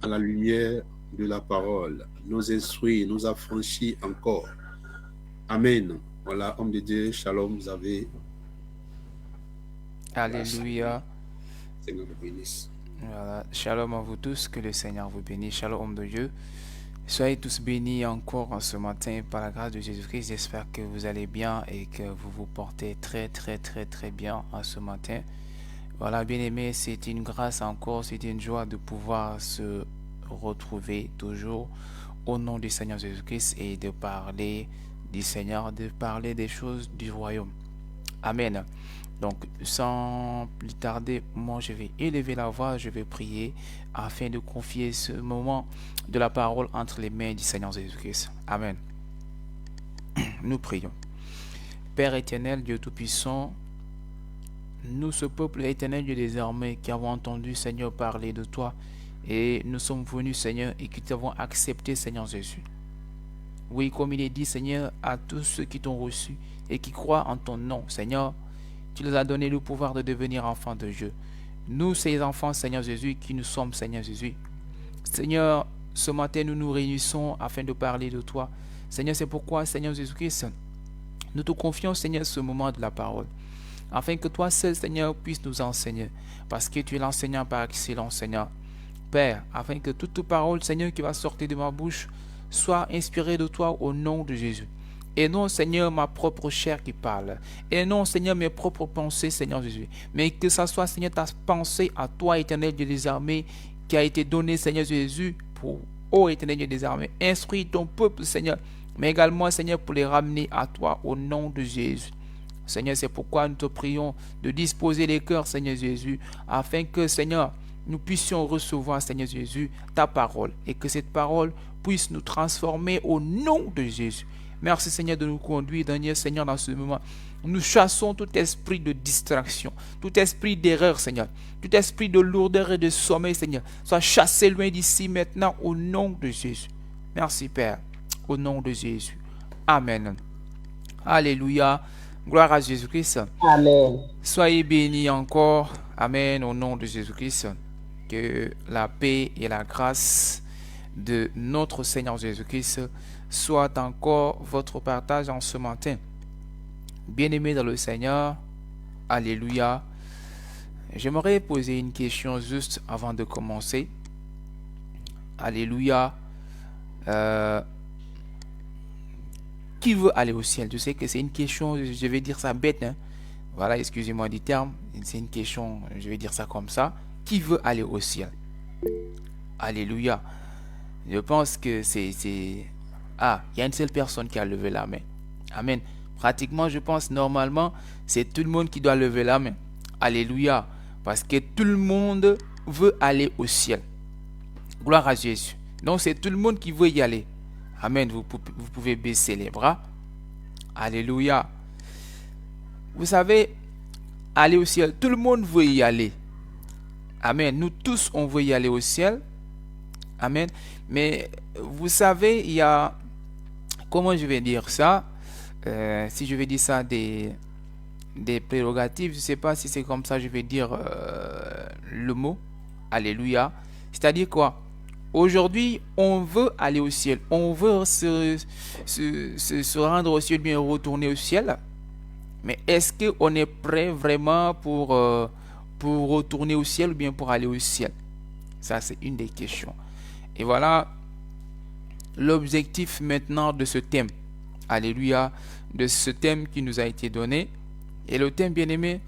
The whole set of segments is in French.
à la lumière de la parole, nous instruire, nous affranchir encore. Amen. Voilà, homme de Dieu, shalom, vous avez grâce. Alléluia. Seigneur vous bénisse. Voilà. Shalom à vous tous, que le Seigneur vous bénisse. Shalom, homme de Dieu. Soyez tous bénis encore en ce matin par la grâce de Jésus-Christ. J'espère que vous allez bien et que vous vous portez très bien en ce matin. Voilà, bien-aimés, c'est une grâce encore, c'est une joie de pouvoir se retrouver toujours au nom du Seigneur Jésus-Christ et de parler du Seigneur, de parler des choses du royaume. Amen. Donc, sans plus tarder, moi, je vais élever la voix, je vais prier afin de confier ce moment de la parole entre les mains du Seigneur Jésus-Christ. Amen. Nous prions. Père éternel, Dieu Tout-Puissant, nous, ce peuple éternel, Dieu des armées, qui avons entendu, Seigneur, parler de toi, et nous sommes venus, Seigneur, et qui t'avons accepté, Seigneur Jésus. Oui, comme il est dit, Seigneur, à tous ceux qui t'ont reçu et qui croient en ton nom, Seigneur, tu nous as donné le pouvoir de devenir enfants de Dieu. Nous, ces enfants, Seigneur Jésus, qui nous sommes, Seigneur Jésus. Seigneur, ce matin, nous nous réunissons afin de parler de toi. Seigneur, c'est pourquoi, Seigneur Jésus-Christ, nous te confions, Seigneur, ce moment de la parole. Afin que toi seul, Seigneur, puisses nous enseigner. Parce que tu es l'enseignant par excellence, Seigneur. Père, afin que toute parole, Seigneur, qui va sortir de ma bouche, soit inspirée de toi au nom de Jésus. Et non, Seigneur, ma propre chair qui parle. Et non, Seigneur, mes propres pensées, Seigneur Jésus. Mais que ça soit, Seigneur, ta pensée à toi, éternel Dieu des armées, qui a été donnée, Seigneur Jésus, pour, ô éternel Dieu des armées, instruire ton peuple, Seigneur. Mais également, Seigneur, pour les ramener à toi au nom de Jésus. Seigneur, c'est pourquoi nous te prions de disposer les cœurs, Seigneur Jésus, afin que, Seigneur, nous puissions recevoir, Seigneur Jésus, ta parole et que cette parole puisse nous transformer au nom de Jésus. Merci, Seigneur, de nous conduire, Seigneur, dans ce moment. Nous chassons tout esprit de distraction, tout esprit d'erreur, Seigneur, tout esprit de lourdeur et de sommeil, Seigneur. Soit chassé loin d'ici maintenant au nom de Jésus. Merci, Père, au nom de Jésus. Amen. Alléluia. Gloire à Jésus-Christ. Amen. Soyez bénis encore. Amen. Au nom de Jésus-Christ. Que la paix et la grâce de notre Seigneur Jésus-Christ soient encore votre partage en ce matin. Bien-aimés dans le Seigneur. Alléluia. J'aimerais poser une question juste avant de commencer. Alléluia. Qui veut aller au ciel? Je sais que c'est une question, je vais dire ça bête, hein? Voilà, excusez-moi du terme, c'est une question, je vais dire ça comme ça. Qui veut aller au ciel? Alléluia. Je pense que Ah, il y a une seule personne qui a levé la main. Amen. Pratiquement, je pense, normalement, c'est tout le monde qui doit lever la main. Alléluia. Parce que tout le monde veut aller au ciel. Gloire à Jésus. Donc, c'est tout le monde qui veut y aller. Amen. Vous pouvez baisser les bras. Alléluia. Vous savez, aller au ciel, tout le monde veut y aller. Amen. Nous tous, on veut y aller au ciel. Amen. Mais vous savez, il y a, comment je vais dire ça, si je vais dire ça, des prérogatives, je ne sais pas si c'est comme ça, je vais dire le mot. Alléluia. C'est-à-dire quoi? Aujourd'hui, on veut aller au ciel. On veut se rendre au ciel, bien retourner au ciel. Mais est-ce qu'on est prêt vraiment pour retourner au ciel ou bien pour aller au ciel? Ça, c'est une des questions. Et voilà l'objectif maintenant de ce thème. Alléluia. De ce thème qui nous a été donné. Et le thème, bien aimé,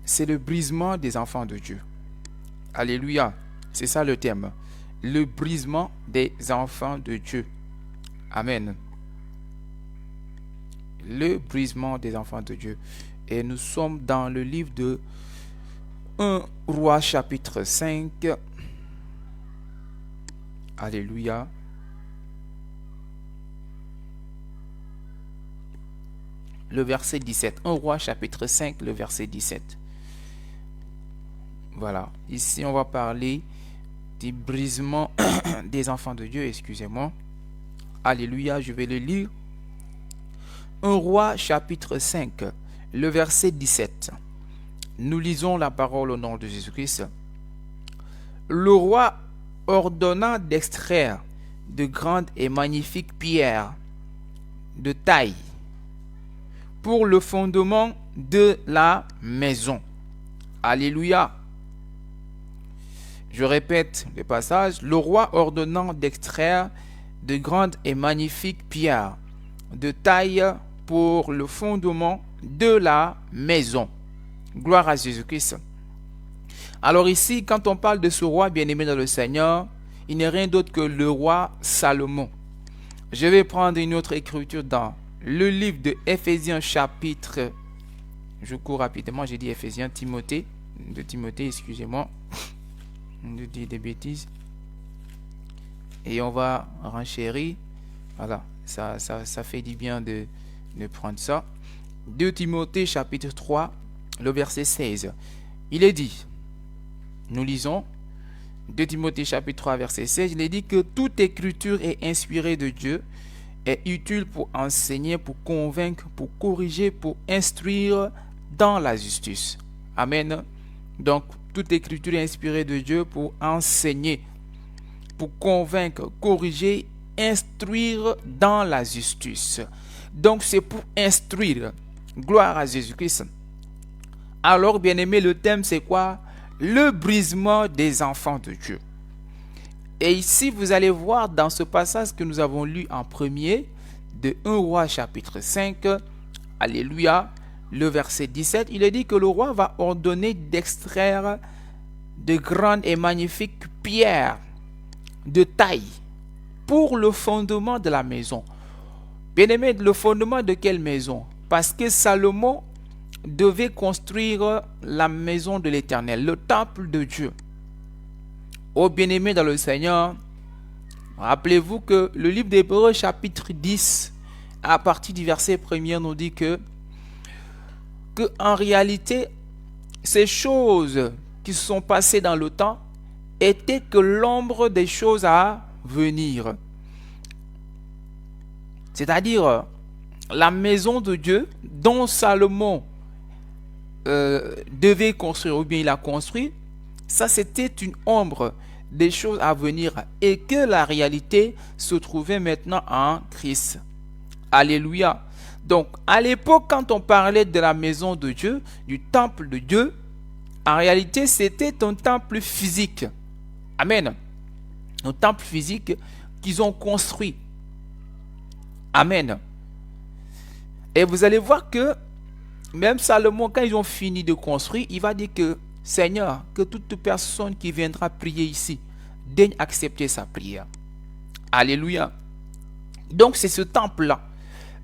c'est le brisement des enfants de Dieu. Alléluia. C'est ça le thème. Le brisement des enfants de Dieu. Amen. Le brisement des enfants de Dieu. Et nous sommes dans le livre de 1 Roi chapitre 5. Alléluia. Le verset 17. 1 Roi chapitre 5, le verset 17. Voilà. Ici, on va parler du brisement des enfants de Dieu. Excusez-moi. Alléluia. Je vais le lire. 1 Roi chapitre 5, le verset 17. Nous lisons la parole au nom de Jésus-Christ. Le roi ordonnant d'extraire de grandes et magnifiques pierres de taille pour le fondement de la maison. Alléluia. Je répète le passage. Le roi ordonnant d'extraire de grandes et magnifiques pierres de taille pour le fondement de la maison. Gloire à Jésus-Christ. Alors ici, quand on parle de ce roi bien-aimé dans le Seigneur, il n'est rien d'autre que le roi Salomon. Je vais prendre une autre écriture dans le livre de Éphésiens chapitre, je cours rapidement, j'ai dit Éphésiens, Timothée, excusez-moi, de dire des bêtises. Et on va renchérir, voilà, ça fait du bien de prendre ça. 2 Timothée chapitre 3, le verset 16. Il est dit, nous lisons, 2 Timothée chapitre 3 verset 16, il est dit que toute écriture est inspirée de Dieu, est utile pour enseigner, pour convaincre, pour corriger, pour instruire dans la justice. Amen. Donc, toute écriture est inspirée de Dieu pour enseigner, pour convaincre, corriger, instruire dans la justice. Donc, c'est pour instruire. Gloire à Jésus-Christ. Alors, bien-aimé, le thème, c'est quoi? Le brisement des enfants de Dieu. Et ici, vous allez voir dans ce passage que nous avons lu en premier, de 1 roi chapitre 5, alléluia, le verset 17, il est dit que le roi va ordonner d'extraire de grandes et magnifiques pierres de taille pour le fondement de la maison. Bien-aimé, le fondement de quelle maison? Parce que Salomon devait construire la maison de l'Éternel, le temple de Dieu. Ô bien-aimés dans le Seigneur, rappelez-vous que le livre d'Hébreux chapitre 10, à partir du verset 1er, nous dit que en réalité, ces choses qui se sont passées dans le temps étaient que l'ombre des choses à venir. C'est-à-dire la maison de Dieu dont Salomon devait construire, ou bien il a construit, ça c'était une ombre des choses à venir et que la réalité se trouvait maintenant en Christ. Alléluia. Donc à l'époque, quand on parlait de la maison de Dieu, du temple de Dieu, en réalité c'était un temple physique. Amen. Un temple physique qu'ils ont construit. Amen. Et vous allez voir que même Salomon, quand ils ont fini de construire, il va dire que Seigneur, que toute personne qui viendra prier ici, daigne accepter sa prière. Alléluia. Donc c'est ce temple-là.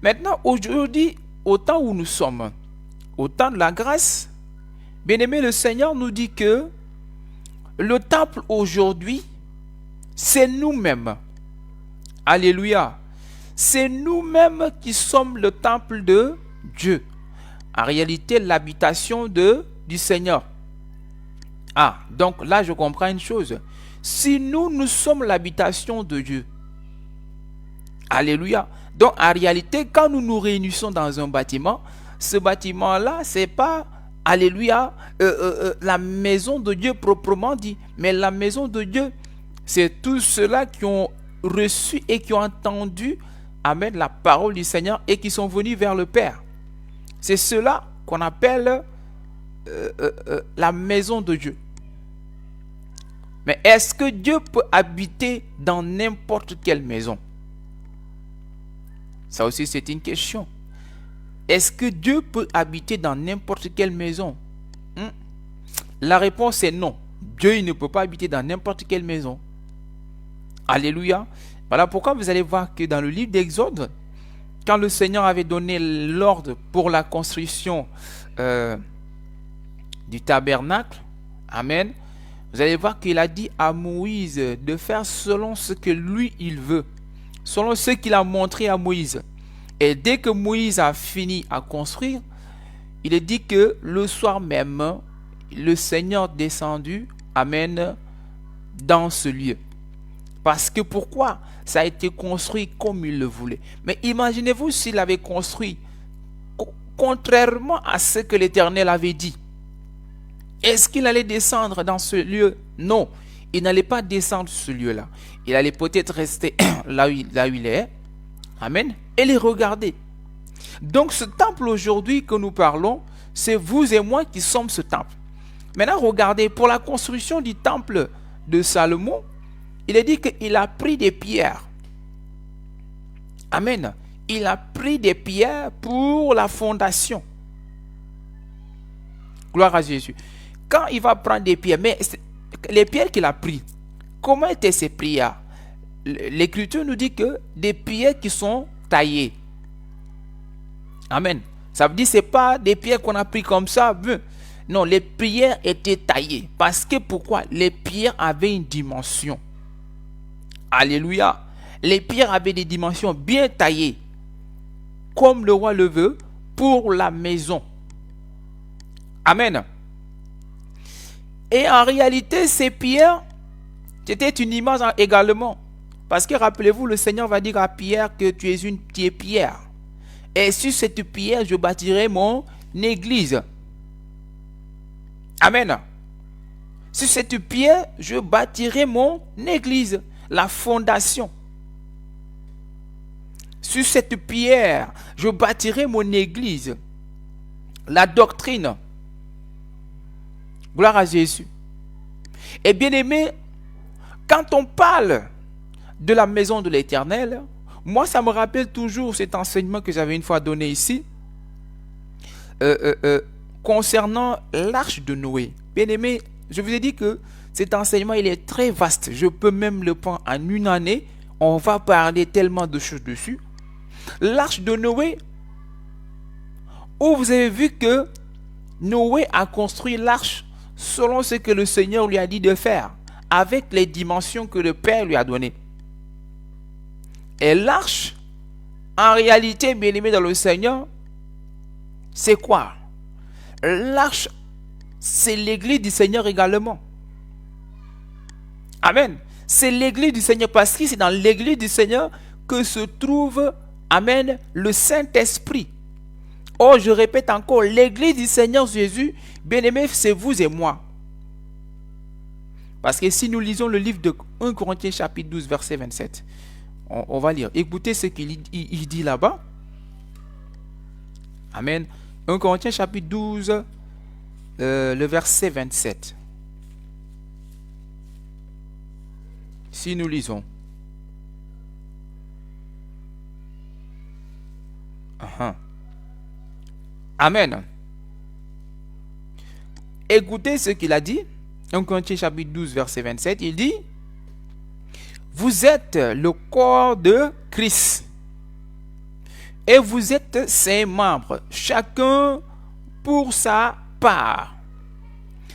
Maintenant, aujourd'hui, au temps où nous sommes, au temps de la grâce, bien-aimé, le Seigneur nous dit que le temple aujourd'hui, c'est nous-mêmes. Alléluia. C'est nous-mêmes qui sommes le temple de Dieu. En réalité, l'habitation du Seigneur. Ah, donc là, je comprends une chose. Si nous sommes l'habitation de Dieu, alléluia. Donc, en réalité, quand nous nous réunissons dans un bâtiment, ce bâtiment-là, c'est pas, alléluia, la maison de Dieu proprement dit. Mais la maison de Dieu, c'est tous ceux-là qui ont reçu et qui ont entendu, amen, la parole du Seigneur et qui sont venus vers le Père. C'est cela qu'on appelle la maison de Dieu. Mais est-ce que Dieu peut habiter dans n'importe quelle maison? Ça aussi, c'est une question. Est-ce que Dieu peut habiter dans n'importe quelle maison? La réponse est non. Dieu, il ne peut pas habiter dans n'importe quelle maison. Alléluia. Voilà pourquoi vous allez voir que dans le livre d'Exode, quand le Seigneur avait donné l'ordre pour la construction du tabernacle, amen, vous allez voir qu'il a dit à Moïse de faire selon ce que lui, il veut, selon ce qu'il a montré à Moïse. Et dès que Moïse a fini à construire, il est dit que le soir même, le Seigneur descendu, amen, dans ce lieu. Parce que pourquoi? Ça a été construit comme il le voulait. Mais imaginez-vous s'il avait construit contrairement à ce que l'Éternel avait dit. Est-ce qu'il allait descendre dans ce lieu? Non. il n'allait pas descendre sur ce lieu-là. Il allait peut-être rester là où il est. Amen. Et les regarder. Donc ce temple aujourd'hui que nous parlons, c'est vous et moi qui sommes ce temple. Maintenant, regardez, pour la construction du temple de Salomon, il est dit qu'il a pris des pierres. Amen. Il a pris des pierres pour la fondation. Gloire à Jésus. Quand il va prendre des pierres, mais les pierres qu'il a prises, comment étaient ces pierres? L'Écriture nous dit que des pierres qui sont taillées. Amen. Ça veut dire que ce n'est pas des pierres qu'on a prises comme ça. Non, les pierres étaient taillées. Parce que pourquoi? Les pierres avaient une dimension. Alléluia. Les pierres avaient des dimensions bien taillées. Comme le roi le veut pour la maison. Amen. Et en réalité, ces pierres, c'était une image également. Parce que rappelez-vous, le Seigneur va dire à Pierre que tu es une petite pierre. Et sur cette pierre, je bâtirai mon église. Amen. Sur cette pierre, je bâtirai mon église. La fondation. Sur cette pierre, je bâtirai mon église. La doctrine. Gloire à Jésus. Et bien aimé, quand on parle de la maison de l'Éternel, moi ça me rappelle toujours cet enseignement que j'avais une fois donné ici concernant l'arche de Noé. Bien aimé, je vous ai dit que cet enseignement il est très vaste. Je peux même le prendre en une année. On va parler tellement de choses dessus. L'arche de Noé, où vous avez vu que Noé a construit l'arche selon ce que le Seigneur lui a dit de faire, avec les dimensions que le Père lui a données. Et l'arche, en réalité, bien aimé dans le Seigneur, c'est quoi? L'arche, c'est l'église du Seigneur également. Amen. C'est l'église du Seigneur parce que c'est dans l'église du Seigneur que se trouve, amen, le Saint-Esprit. Oh, je répète encore, l'église du Seigneur Jésus, bien-aimé, c'est vous et moi. Parce que si nous lisons le livre de 1 Corinthiens chapitre 12, verset 27, on va lire. Écoutez ce qu'il dit là-bas. Amen. 1 Corinthiens chapitre 12, le verset 27. Si nous lisons. Amen. Écoutez ce qu'il a dit. 1 Corinthiens chapitre 12, verset 27. Il dit: vous êtes le corps de Christ. Et vous êtes ses membres, chacun pour sa part.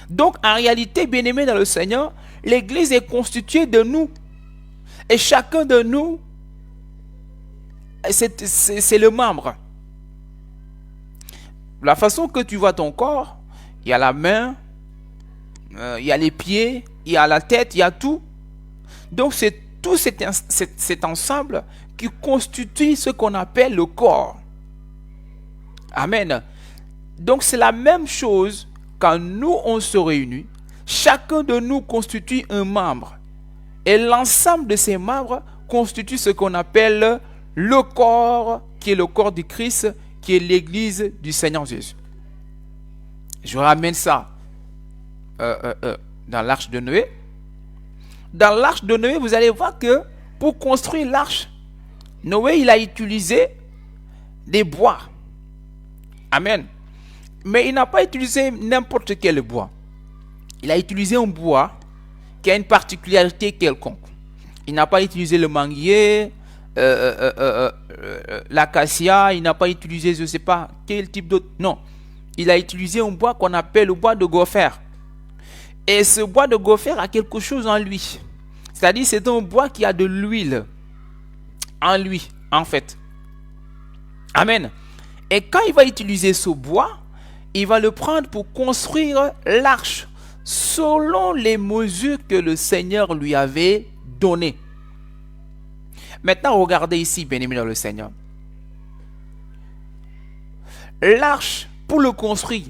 Donc, en réalité, bien-aimés dans le Seigneur, l'Église est constituée de nous. Et chacun de nous, c'est le membre. La façon que tu vois ton corps, il y a la main, il y a les pieds, il y a la tête, il y a tout. Donc, c'est tout cet ensemble qui constitue ce qu'on appelle le corps. Amen. Donc, c'est la même chose quand nous, on se réunit. Chacun de nous constitue un membre. Et l'ensemble de ces membres constitue ce qu'on appelle le corps, qui est le corps du Christ, qui est l'église du Seigneur Jésus. Je ramène ça dans l'arche de Noé. Dans l'arche de Noé, vous allez voir que pour construire l'arche, Noé, il a utilisé des bois. Amen. Mais il n'a pas utilisé n'importe quel bois. Il a utilisé un bois qui a une particularité quelconque. Il n'a pas utilisé le manguier, l'acacia, il n'a pas utilisé, je ne sais pas, quel type d'autre. Non. Il a utilisé un bois qu'on appelle le bois de gopher. Et ce bois de gopher a quelque chose en lui. C'est-à-dire, c'est un bois qui a de l'huile en lui, en fait. Amen. Et quand il va utiliser ce bois, il va le prendre pour construire l'arche selon les mesures que le Seigneur lui avait données. Maintenant, regardez ici, bien-aimés dans le Seigneur. L'arche, pour le construire,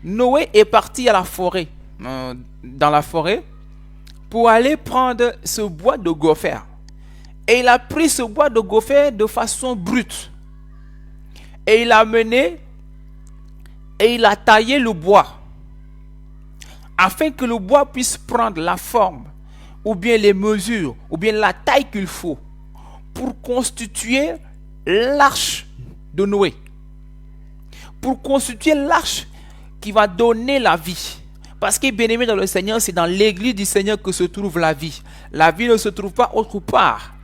Noé est parti à la forêt. Dans la forêt, pour aller prendre ce bois de gopher. Et il a pris ce bois de gopher de façon brute. Et il a mené et il a taillé le bois afin que le bois puisse prendre la forme ou bien les mesures ou bien la taille qu'il faut pour constituer l'arche de Noé. Pour constituer l'arche qui va donner la vie. Parce que bien aimé dans le Seigneur, c'est dans l'église du Seigneur que se trouve la vie. La vie ne se trouve pas autre part.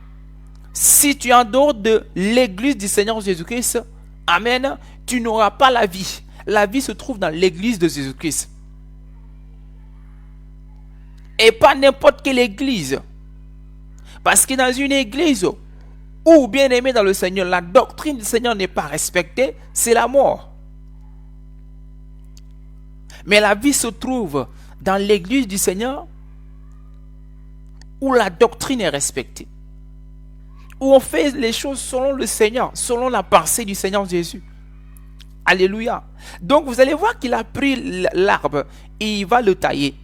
Si tu es en dehors de l'église du Seigneur Jésus-Christ, amen, tu n'auras pas la vie. La vie se trouve dans l'église de Jésus-Christ. Et pas n'importe quelle église. Parce que dans une église où, bien aimé dans le Seigneur, la doctrine du Seigneur n'est pas respectée, c'est la mort. Mais la vie se trouve dans l'église du Seigneur où la doctrine est respectée. Où on fait les choses selon le Seigneur, selon la pensée du Seigneur Jésus. Alléluia. Donc vous allez voir qu'il a pris l'arbre et il va le tailler.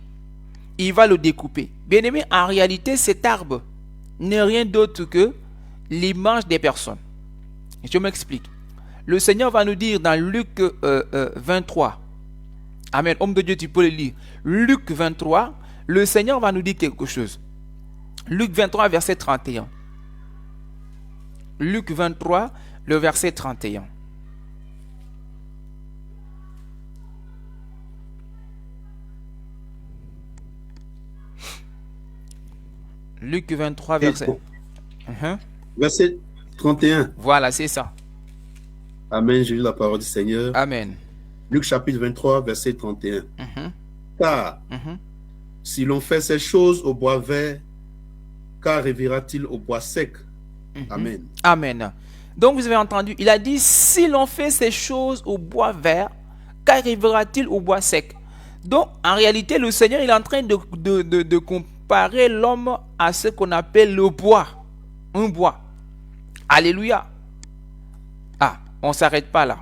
Il va le découper. Bien aimé, en réalité, cet arbre n'est rien d'autre que l'image des personnes. Je m'explique. Le Seigneur va nous dire dans Luc 23. Amen. Homme de Dieu, tu peux le lire. Luc 23, le Seigneur va nous dire quelque chose. Luc 23, verset 31. Luc 23, le verset 31. Luc 23, verset... Verset 31. Voilà, c'est ça. Amen, j'ai lu la parole du Seigneur. Amen. Luc chapitre 23, verset 31. Car si l'on fait ces choses au bois vert, qu'arrivera-t-il au bois sec? Amen. Amen. Donc vous avez entendu, il a dit, si l'on fait ces choses au bois vert, qu'arrivera-t-il au bois sec? Donc en réalité, le Seigneur il est en train de comparer l'homme à ce qu'on appelle le bois. Un bois. Alléluia. Ah, on ne s'arrête pas là.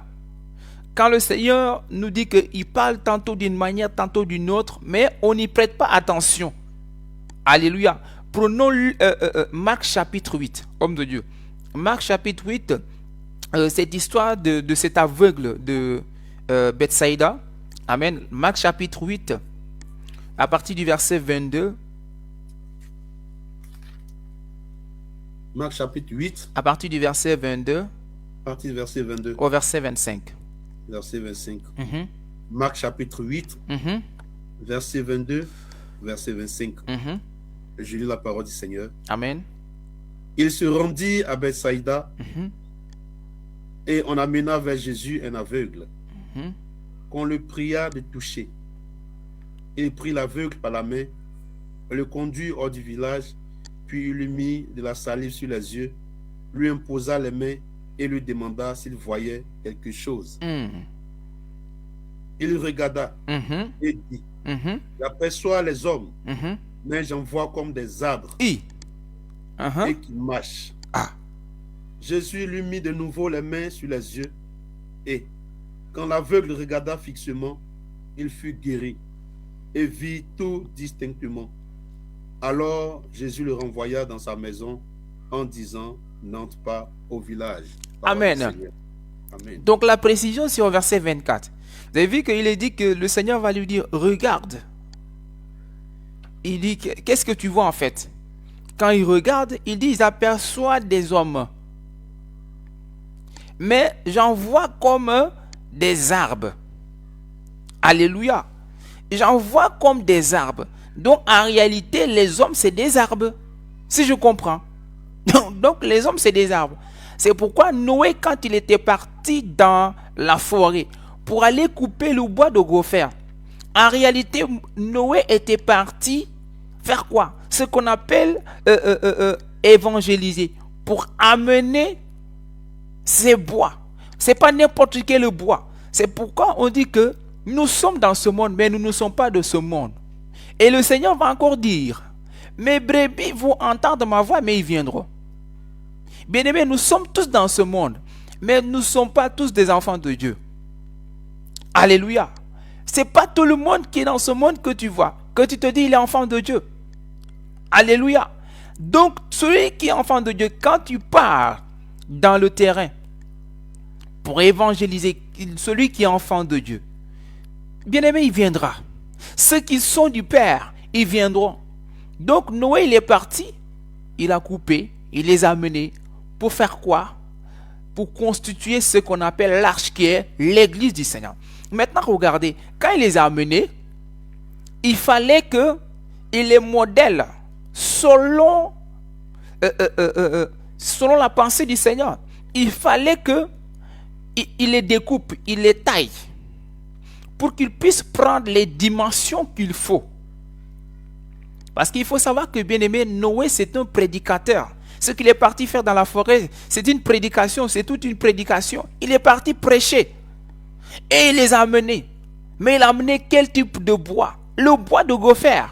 Quand le Seigneur nous dit qu'il parle tantôt d'une manière, tantôt d'une autre, mais on n'y prête pas attention. Alléluia. Prenons Marc chapitre 8, homme de Dieu. Marc chapitre 8, cette histoire de cet aveugle de Bethsaïda. Amen. Marc chapitre 8, à partir du verset 22. Marc chapitre 8. À partir du verset 22. À partir du verset 22. Au verset 25. Verset 25. Marc chapitre 8, verset 22, verset 25. Je lis la parole du Seigneur. Amen. Il se rendit à Bethsaïda et on amena vers Jésus un aveugle qu'on le pria de toucher. Il prit l'aveugle par la main, le conduit hors du village, puis il lui mit de la salive sur les yeux, lui imposa les mains et lui demanda s'il voyait quelque chose. Il regarda et dit, j'aperçois les hommes, mais j'en vois comme des arbres et qui marchent. Jésus lui mit de nouveau les mains sur les yeux et, quand l'aveugle regarda fixement, il fut guéri et vit tout distinctement. Alors Jésus le renvoya dans sa maison en disant, n'entre pas au village. Amen. Amen. Donc la précision c'est au verset 24. Vous avez vu qu'il est dit que le Seigneur va lui dire, regarde. Il dit, qu'est-ce que tu vois en fait? Quand il regarde, il dit, ils aperçoivent des hommes. Mais j'en vois comme des arbres. Alléluia. J'en vois comme des arbres. Donc en réalité, les hommes c'est des arbres. Si je comprends. Donc les hommes c'est des arbres. C'est pourquoi Noé, quand il était parti dans la forêt pour aller couper le bois de gopher, en réalité Noé était parti faire quoi? Ce qu'on appelle évangéliser, pour amener ces bois. C'est pas n'importe quel bois. C'est pourquoi on dit que nous sommes dans ce monde, mais nous ne sommes pas de ce monde. Et le Seigneur va encore dire, mes brebis vont entendre ma voix, mais ils viendront. Bien-aimés, nous sommes tous dans ce monde, mais nous ne sommes pas tous des enfants de Dieu. Alléluia. Ce n'est pas tout le monde qui est dans ce monde que tu vois, que tu te dis il est enfant de Dieu. Alléluia. Donc, celui qui est enfant de Dieu, quand tu pars dans le terrain pour évangéliser, celui qui est enfant de Dieu, bien-aimé, il viendra. Ceux qui sont du Père, ils viendront. Donc, Noé, il est parti, il a coupé, il les a amenés. Pour faire quoi? Pour constituer ce qu'on appelle l'arche, qui est l'église du Seigneur. Maintenant, regardez, quand il les a amenés, il fallait qu'il les modèle selon la pensée du Seigneur. Il fallait qu'il les découpe, il les taille, pour qu'ils puissent prendre les dimensions qu'il faut. Parce qu'il faut savoir que, bien aimé, Noé, c'est un prédicateur. Ce qu'il est parti faire dans la forêt, c'est une prédication, c'est toute une prédication. Il est parti prêcher. Et il les a amenés. Mais il a amené quel type de bois? Le bois de gopher,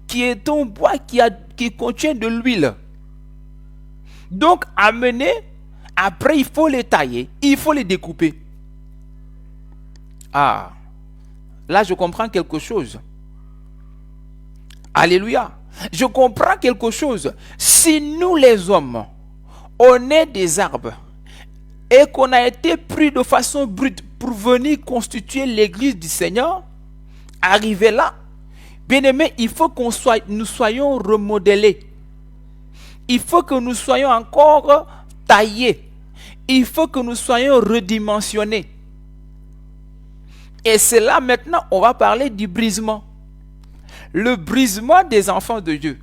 qui est un bois qui contient de l'huile. Donc, amené, après, il faut les tailler, il faut les découper. Ah, là, je comprends quelque chose. Alléluia. Je comprends quelque chose. Si nous, les hommes, on est des arbres et qu'on a été pris de façon brute pour venir constituer l'église du Seigneur, arriver là, bien aimé, il faut nous soyons remodelés. Il faut que nous soyons encore taillés. Il faut que nous soyons redimensionnés. Et c'est là maintenant, on va parler du brisement. Le brisement des enfants de Dieu.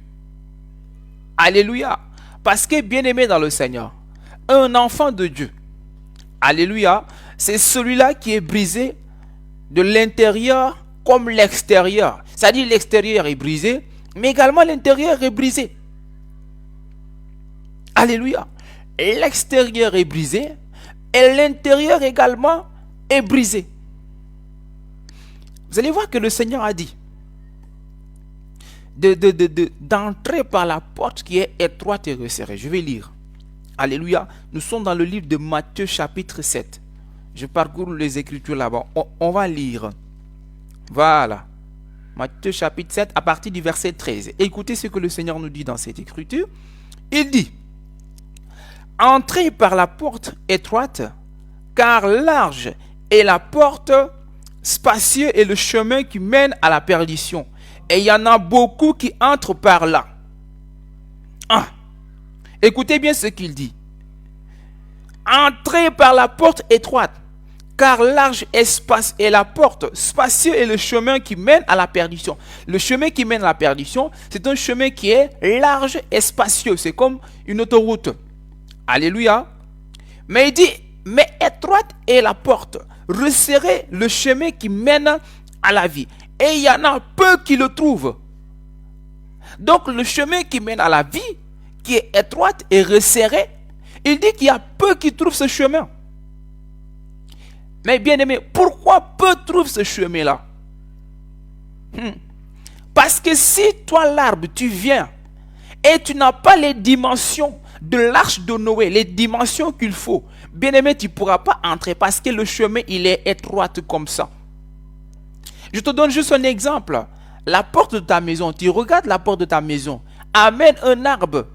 Alléluia. Parce que, bien aimé dans le Seigneur, un enfant de Dieu, alléluia, c'est celui-là qui est brisé de l'intérieur comme l'extérieur. C'est-à-dire l'extérieur est brisé, mais également l'intérieur est brisé. Alléluia. L'extérieur est brisé et l'intérieur également est brisé. Vous allez voir que le Seigneur a dit d'entrer par la porte qui est étroite et resserrée. Je vais lire. Alléluia. Nous sommes dans le livre de Matthieu chapitre 7. Je parcours les Écritures là-bas. On va lire. Voilà. Matthieu chapitre 7 à partir du verset 13. Écoutez ce que le Seigneur nous dit dans cette Écriture. Il dit: entrez par la porte étroite, car large est la porte, spacieux est le chemin qui mène à la perdition. Et il y en a beaucoup qui entrent par là. Ah. Écoutez bien ce qu'il dit. Entrez par la porte étroite, car large est la porte, spacieux est le chemin qui mène à la perdition. Le chemin qui mène à la perdition, c'est un chemin qui est large et spacieux. C'est comme une autoroute. Alléluia. Mais il dit, mais étroite est la porte, resserré le chemin qui mène à la vie. Et il y en a peu qui le trouvent. Donc le chemin qui mène à la vie, qui est étroite et resserré, il dit qu'il y a peu qui trouvent ce chemin. Mais bien aimé, pourquoi peu trouvent ce chemin-là? Parce que si toi l'arbre, tu viens et tu n'as pas les dimensions de l'arche de Noé, les dimensions qu'il faut, bien aimé, tu ne pourras pas entrer parce que le chemin, il est étroit comme ça. Je te donne juste un exemple. La porte de ta maison, tu regardes la porte de ta maison, amène un arbre,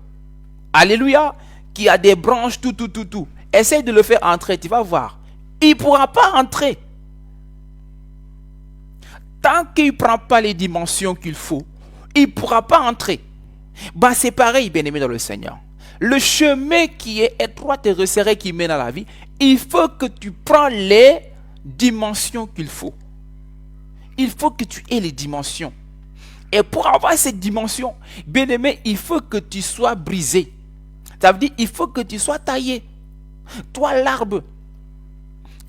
alléluia, qui a des branches, tout. Essaye de le faire entrer, tu vas voir. Il ne pourra pas entrer. Tant qu'il ne prend pas les dimensions qu'il faut, il ne pourra pas entrer. Bah, c'est pareil, bien-aimé dans le Seigneur. Le chemin qui est étroit et resserré qui mène à la vie, il faut que tu prends les dimensions qu'il faut. Il faut que tu aies les dimensions. Et pour avoir cette dimension, bien aimé, il faut que tu sois brisé. Ça veut dire il faut que tu sois taillé. Toi, l'arbre,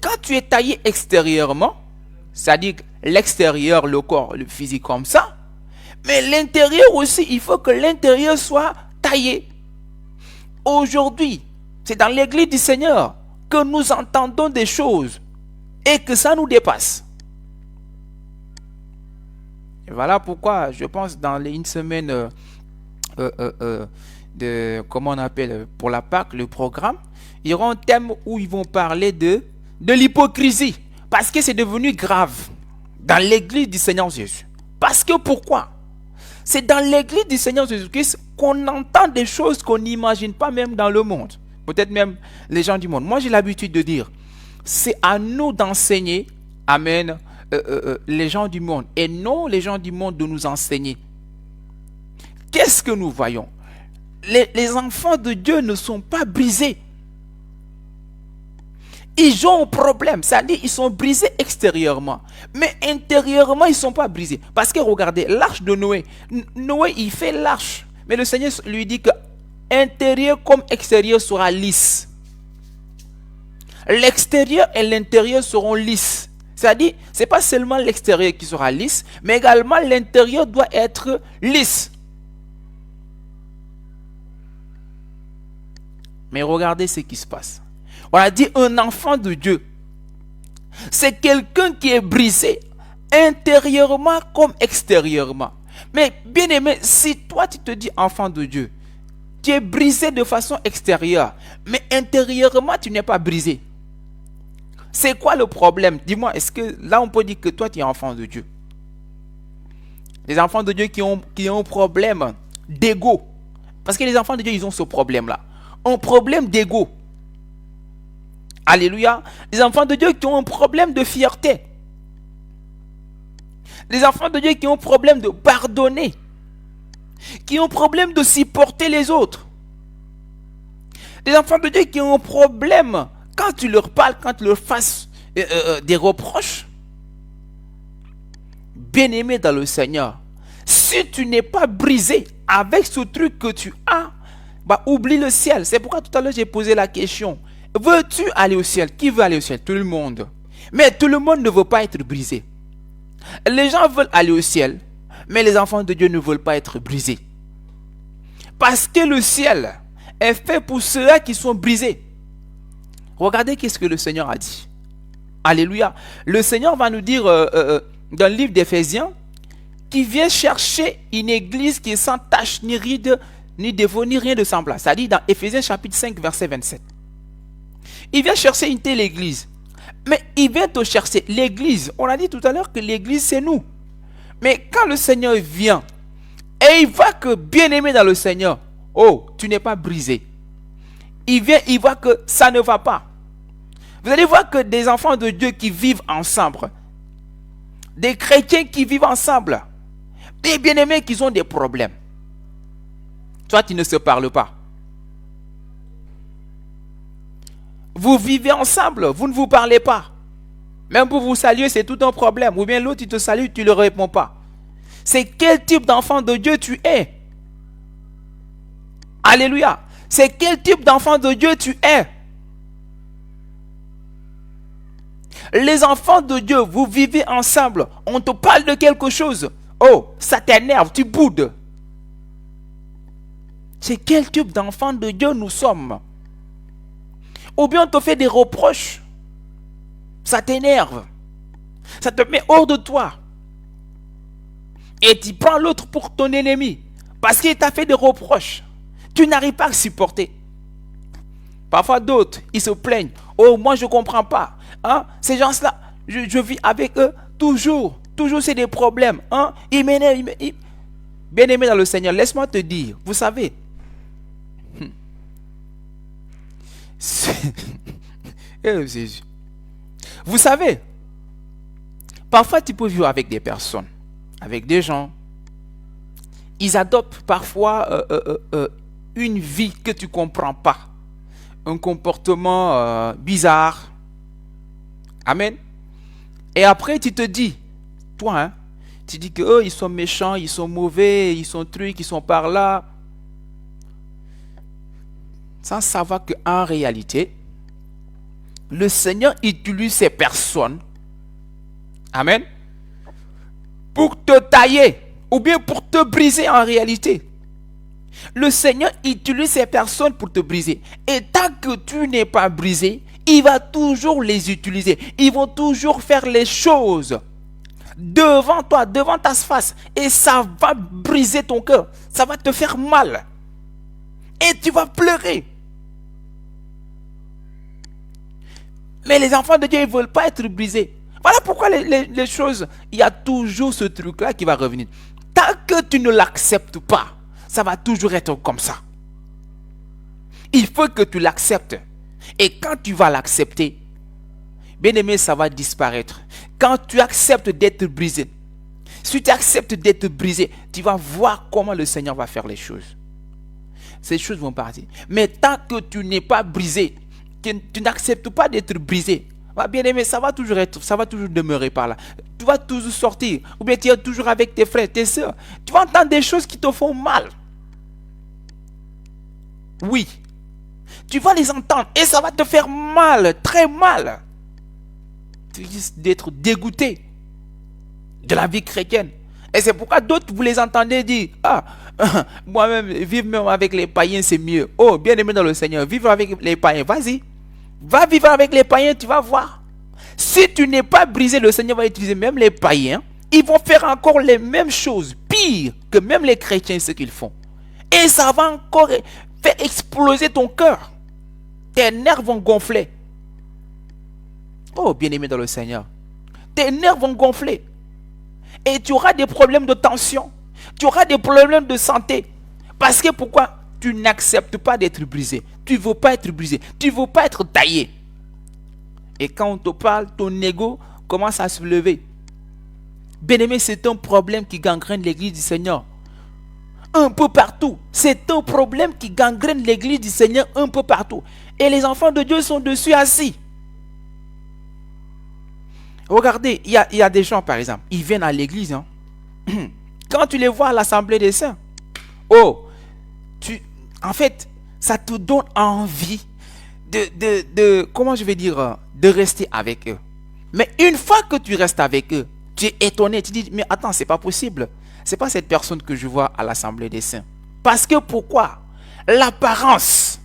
quand tu es taillé extérieurement, c'est-à-dire l'extérieur, le corps, le physique comme ça, mais l'intérieur aussi, il faut que l'intérieur soit taillé. Aujourd'hui, c'est dans l'église du Seigneur que nous entendons des choses et que ça nous dépasse. Et voilà pourquoi je pense dans une semaine de, comment on appelle, pour la Pâque, le programme, il y aura un thème où ils vont parler de l'hypocrisie. Parce que c'est devenu grave dans l'église du Seigneur Jésus. Parce que pourquoi? C'est dans l'église du Seigneur Jésus-Christ qu'on entend des choses qu'on n'imagine pas même dans le monde. Peut-être même les gens du monde. Moi, j'ai l'habitude de dire, c'est à nous d'enseigner, amen, les gens du monde. Et non les gens du monde de nous enseigner. Qu'est-ce que nous voyons? Les enfants de Dieu ne sont pas brisés. Ils ont un problème, c'est-à-dire ils sont brisés extérieurement. Mais intérieurement, ils ne sont pas brisés. Parce que regardez, l'arche de Noé. Noé, il fait l'arche. Mais le Seigneur lui dit que intérieur comme extérieur sera lisse. L'extérieur et l'intérieur seront lisses. C'est-à-dire, ce n'est pas seulement l'extérieur qui sera lisse, mais également l'intérieur doit être lisse. Mais regardez ce qui se passe. On a dit un enfant de Dieu. C'est quelqu'un qui est brisé intérieurement comme extérieurement. Mais bien aimé, si toi tu te dis enfant de Dieu, tu es brisé de façon extérieure, mais intérieurement tu n'es pas brisé. C'est quoi le problème? Dis-moi, est-ce que là on peut dire que toi tu es enfant de Dieu? Les enfants de Dieu qui ont un problème d'ego. Parce que les enfants de Dieu, ils ont ce problème-là. Un problème d'ego. Alléluia. Les enfants de Dieu qui ont un problème de fierté. Les enfants de Dieu qui ont un problème de pardonner. Qui ont un problème de supporter les autres. Les enfants de Dieu qui ont un problème quand tu leur parles, quand tu leur fasses des reproches. Bien-aimé dans le Seigneur, si tu n'es pas brisé avec ce truc que tu as, bah, oublie le ciel. C'est pourquoi tout à l'heure j'ai posé la question. Veux-tu aller au ciel? Qui veut aller au ciel? Tout le monde. Mais tout le monde ne veut pas être brisé. Les gens veulent aller au ciel, mais les enfants de Dieu ne veulent pas être brisés. Parce que le ciel est fait pour ceux-là qui sont brisés. Regardez qu'est-ce que le Seigneur a dit. Alléluia. Le Seigneur va nous dire dans le livre d'Éphésiens qu'il vient chercher une église qui est sans tache, ni ride, ni défaut, ni rien de semblable. C'est-à-dire dans Éphésiens chapitre 5, verset 27. Il vient chercher une telle église. Mais il vient te chercher l'église. On a dit tout à l'heure que l'église, c'est nous. Mais quand le Seigneur vient, et il voit que bien-aimé dans le Seigneur, oh, tu n'es pas brisé. Il vient, il voit que ça ne va pas. Vous allez voir que des enfants de Dieu qui vivent ensemble, des chrétiens qui vivent ensemble, des bien-aimés qui ont des problèmes. Toi, tu ne se parles pas. Vous vivez ensemble, vous ne vous parlez pas. Même pour vous saluer, c'est tout un problème. Ou bien l'autre, il te salue, tu ne le réponds pas. C'est quel type d'enfant de Dieu tu es? Alléluia. C'est quel type d'enfant de Dieu tu es? Les enfants de Dieu, vous vivez ensemble. On te parle de quelque chose. Oh, ça t'énerve, tu boudes. C'est quel type d'enfant de Dieu nous sommes? Ou bien on te fait des reproches. Ça t'énerve. Ça te met hors de toi. Et tu prends l'autre pour ton ennemi. Parce qu'il t'a fait des reproches. Tu n'arrives pas à supporter. Parfois d'autres, ils se plaignent. Oh, moi je ne comprends pas. Hein? Ces gens-là, je vis avec eux toujours. Toujours c'est des problèmes. Hein? Ils m'énervent. Bien-aimé dans le Seigneur, laisse-moi te dire. Vous savez. Vous savez. Parfois tu peux vivre avec des personnes. Avec des gens. Ils adoptent parfois une vie que tu ne comprends pas. Un comportement bizarre. Amen. Et après tu te dis, toi, hein, tu dis que eux, ils sont méchants, ils sont mauvais, ils sont trucs, ils sont par là. Sans savoir qu'en réalité, le Seigneur utilise ces personnes. Amen. Pour te tailler. Ou bien pour te briser en réalité. Le Seigneur utilise ces personnes pour te briser. Et tant que tu n'es pas brisé, il va toujours les utiliser. Ils vont toujours faire les choses devant toi, devant ta face. Et ça va briser ton cœur. Ça va te faire mal. Et tu vas pleurer. Mais les enfants de Dieu, ils ne veulent pas être brisés. Voilà pourquoi les choses, il y a toujours ce truc-là qui va revenir. tant que tu ne l'acceptes pas, ça va toujours être comme ça. Il faut que tu l'acceptes. Et quand tu vas l'accepter, bien aimé, ça va disparaître. Quand tu acceptes d'être brisé, si tu acceptes d'être brisé, tu vas voir comment le Seigneur va faire les choses. Ces choses vont partir. Mais tant que tu n'es pas brisé, tu n'acceptes pas d'être brisé, bien aimé, ça va toujours demeurer par là. Tu vas toujours sortir, ou bien tu es toujours avec tes frères, tes soeurs. Tu vas entendre des choses qui te font mal. Oui. Tu vas les entendre et ça va te faire mal, très mal. Tu risques d'être dégoûté de la vie chrétienne. Et c'est pourquoi d'autres, vous les entendez dire, moi-même, vivre même avec les païens, c'est mieux. Oh, bien aimé dans le Seigneur, vivre avec les païens, vas-y. Va vivre avec les païens, tu vas voir. Si tu n'es pas brisé, le Seigneur va utiliser même les païens. Ils vont faire encore les mêmes choses, pire que même les chrétiens, ce qu'ils font. Et ça va encore faire exploser ton cœur. Tes nerfs vont gonfler. Oh, bien-aimé dans le Seigneur. Tes nerfs vont gonfler. Et tu auras des problèmes de tension. Tu auras des problèmes de santé. Parce que pourquoi? Tu n'acceptes pas d'être brisé. Tu ne veux pas être brisé. Tu ne veux pas être taillé. Et quand on te parle, ton ego commence à se lever. Bien-aimé, c'est un problème qui gangrène l'église du Seigneur. Un peu partout. C'est un problème qui gangrène l'église du Seigneur un peu partout. Et les enfants de Dieu sont dessus assis. Regardez, il y a des gens, par exemple, ils viennent à l'église. Hein. Quand tu les vois à l'assemblée des saints, en fait, ça te donne envie comment je vais dire, de rester avec eux. Mais une fois que tu restes avec eux, tu es étonné, tu dis, mais attends, c'est pas possible. C'est pas cette personne que je vois à l'assemblée des saints. Parce que pourquoi? L'apparence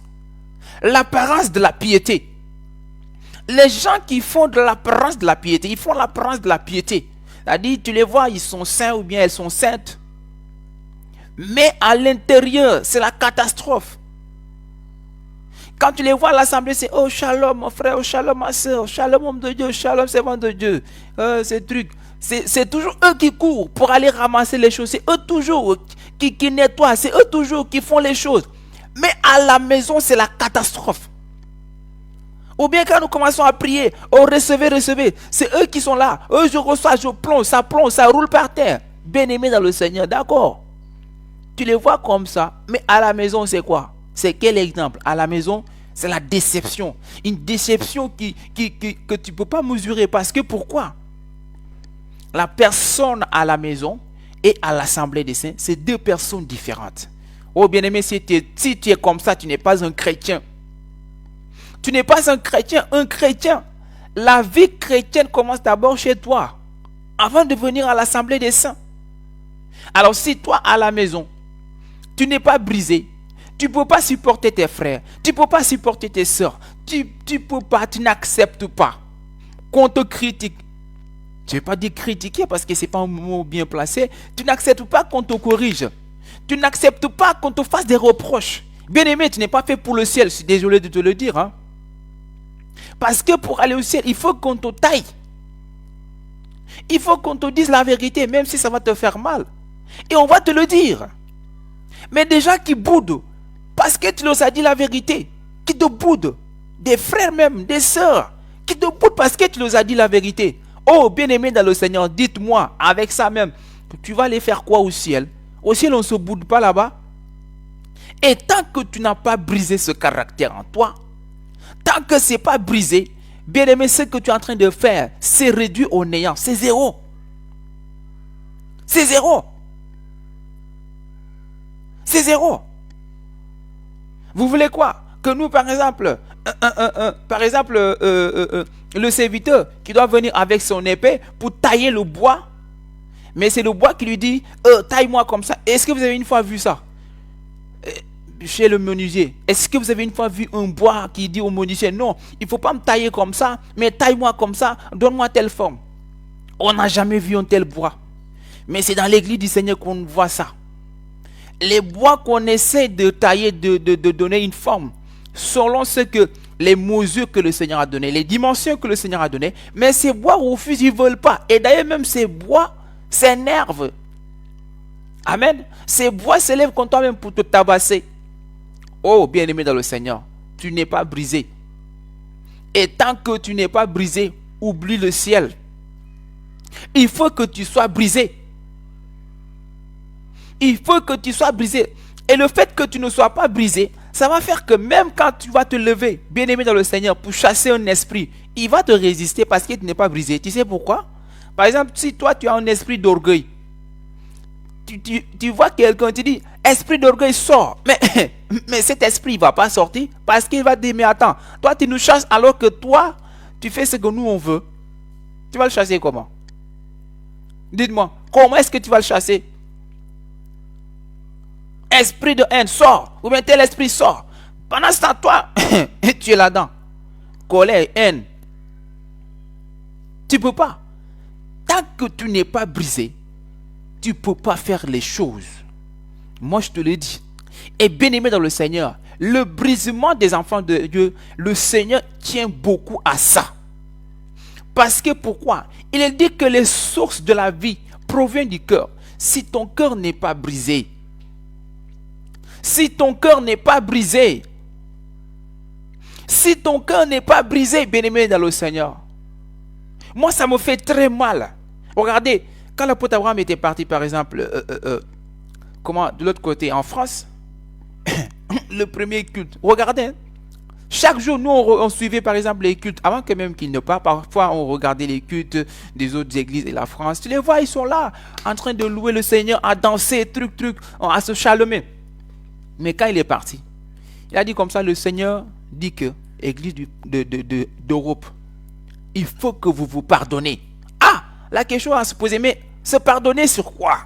de la piété. Les gens qui font de l'apparence de la piété, ils font l'apparence de la piété. C'est-à-dire, tu les vois, ils sont saints ou bien elles sont saintes. Mais à l'intérieur, c'est la catastrophe. Quand tu les vois à l'assemblée, c'est oh shalom mon frère, oh shalom ma soeur, shalom homme de Dieu, shalom servant de Dieu. Ces trucs. C'est toujours eux qui courent pour aller ramasser les choses. C'est eux toujours qui nettoient. C'est eux toujours qui font les choses. Mais à la maison, c'est la catastrophe. Ou bien quand nous commençons à prier, oh recevez. C'est eux qui sont là. Eux, je reçois, je plonge, ça roule par terre. Bien-aimé dans le Seigneur, d'accord. Tu les vois comme ça. Mais à la maison, c'est quoi? C'est quel exemple? À la maison, c'est la déception. Une déception que tu ne peux pas mesurer. Parce que pourquoi? La personne à la maison et à l'assemblée des saints, c'est deux personnes différentes. Oh bien-aimé, si tu es comme ça, tu n'es pas un chrétien. Tu n'es pas un chrétien. Un chrétien, la vie chrétienne commence d'abord chez toi, avant de venir à l'assemblée des saints. Alors si toi à la maison, tu n'es pas brisé, tu ne peux pas supporter tes frères, tu ne peux pas supporter tes soeurs, tu n'acceptes pas qu'on te critique. Je ne vais pas dire critiquer parce que ce n'est pas un mot bien placé. Tu n'acceptes pas qu'on te corrige. Tu n'acceptes pas qu'on te fasse des reproches. Bien aimé, tu n'es pas fait pour le ciel. Je suis désolé de te le dire. Hein. Parce que pour aller au ciel, il faut qu'on te taille. Il faut qu'on te dise la vérité, même si ça va te faire mal. Et on va te le dire. Mais des gens qui boudent, parce que tu leur as dit la vérité, qui te boudent, des frères même, des sœurs, qui te boudent parce que tu leur as dit la vérité. Oh, bien-aimé dans le Seigneur, dites-moi, avec ça même, tu vas aller faire quoi au ciel? Au ciel, on ne se boude pas là-bas. Et tant que tu n'as pas brisé ce caractère en toi, tant que ce n'est pas brisé, bien-aimé, ce que tu es en train de faire, c'est réduit au néant. C'est zéro. C'est zéro. C'est zéro. Vous voulez quoi? Que nous, par exemple, le serviteur qui doit venir avec son épée pour tailler le bois, mais c'est le bois qui lui dit taille-moi comme ça. Est-ce que vous avez une fois vu ça chez le menuisier? Est-ce que vous avez une fois vu un bois qui dit au menuisier non, il ne faut pas me tailler comme ça, mais taille-moi comme ça, donne-moi telle forme? On n'a jamais vu un tel bois. Mais c'est dans l'église du Seigneur qu'on voit ça. Les bois qu'on essaie de tailler, de donner une forme, selon ce que les mesures que le Seigneur a données, les dimensions que le Seigneur a données, mais ces bois refusent, ils ne veulent pas. Et d'ailleurs même ces bois s'énervent. Amen. Ces voix s'élèvent contre toi-même pour te tabasser. Oh, bien-aimé dans le Seigneur, tu n'es pas brisé. Et tant que tu n'es pas brisé, oublie le ciel. Il faut que tu sois brisé. Il faut que tu sois brisé. Et le fait que tu ne sois pas brisé, ça va faire que même quand tu vas te lever, bien-aimé dans le Seigneur, pour chasser un esprit, il va te résister parce qu'il n'est pas brisé. Tu sais pourquoi? Par exemple, si toi tu as un esprit d'orgueil, tu vois quelqu'un, tu dis, esprit d'orgueil sort. Mais cet esprit ne va pas sortir parce qu'il va dire, mais attends, toi tu nous chasses alors que toi, tu fais ce que nous on veut. Tu vas le chasser comment? Dites-moi, comment est-ce que tu vas le chasser? Esprit de haine, sort. Ou bien tel esprit sort. Pendant ce temps, toi, tu es là-dedans. Colère, haine. Tu ne peux pas. Tant que tu n'es pas brisé, tu ne peux pas faire les choses. Moi, je te le dis. Et bien aimé dans le Seigneur, le brisement des enfants de Dieu, le Seigneur tient beaucoup à ça. Parce que pourquoi? Il dit que les sources de la vie proviennent du cœur. Si ton cœur n'est pas brisé, si ton cœur n'est pas brisé, si ton cœur n'est pas brisé, bien-aimé dans le Seigneur, moi ça me fait très mal. Regardez, quand l'apôtre Abraham était parti par exemple, de l'autre côté en France, le premier culte, regardez, chaque jour nous on suivait par exemple les cultes, avant que même qu'ils ne partent, parfois on regardait les cultes des autres églises de la France, tu les vois, ils sont là, en train de louer le Seigneur, à danser, à se chalamer. Mais quand il est parti, il a dit comme ça, le Seigneur dit que, église d'Europe, il faut que vous vous pardonnez. Ah, la question à se poser, mais se pardonner sur quoi?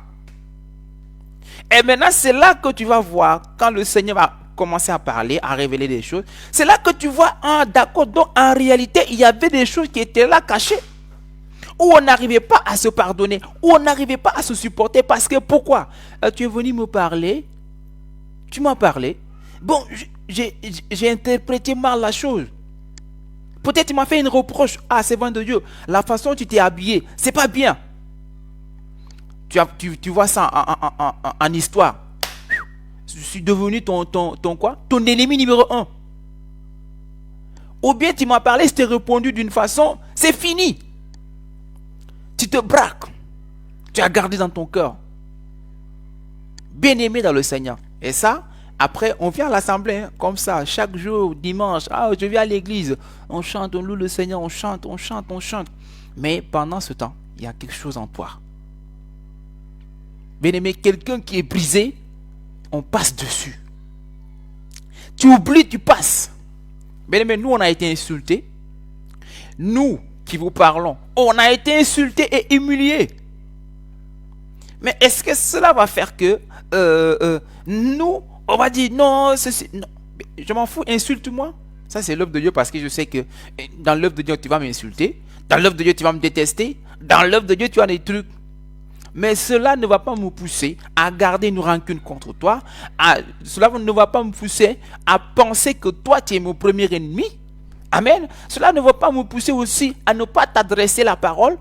Et maintenant, c'est là que tu vas voir, quand le Seigneur va commencer à parler, à révéler des choses, c'est là que tu vois, ah d'accord, donc en réalité, il y avait des choses qui étaient là cachées, où on n'arrivait pas à se pardonner, où on n'arrivait pas à se supporter, parce que pourquoi? Tu es venu me parler, tu m'as parlé, bon, j'ai interprété mal la chose. Peut-être tu m'as fait une reproche. Ah, c'est vrai de Dieu. La façon dont tu t'es habillé, c'est pas bien. Tu vois ça en histoire. Je suis devenu ton quoi? Ton ennemi numéro 1. Ou bien tu m'as parlé, je t'ai répondu d'une façon, c'est fini. Tu te braques. Tu as gardé dans ton cœur. Bien-aimé dans le Seigneur. Et ça, après, on vient à l'assemblée, hein, comme ça, chaque jour, dimanche, ah, je viens à l'église, on chante, on loue le Seigneur, on chante. Mais pendant ce temps, il y a quelque chose en toi. Bien-aimé, quelqu'un qui est brisé, on passe dessus. Tu oublies, tu passes. Bien-aimé, nous, on a été insultés. Nous qui vous parlons, on a été insultés et humiliés. Mais est-ce que cela va faire que nous, on va dire non, non, je m'en fous, insulte-moi. Ça, c'est l'œuvre de Dieu parce que je sais que dans l'œuvre de Dieu, tu vas m'insulter. Dans l'œuvre de Dieu, tu vas me détester. Dans l'œuvre de Dieu, tu as des trucs. Mais cela ne va pas me pousser à garder une rancune contre toi. Cela ne va pas me pousser à penser que toi, tu es mon premier ennemi. Amen. Cela ne va pas me pousser aussi à ne pas t'adresser la parole,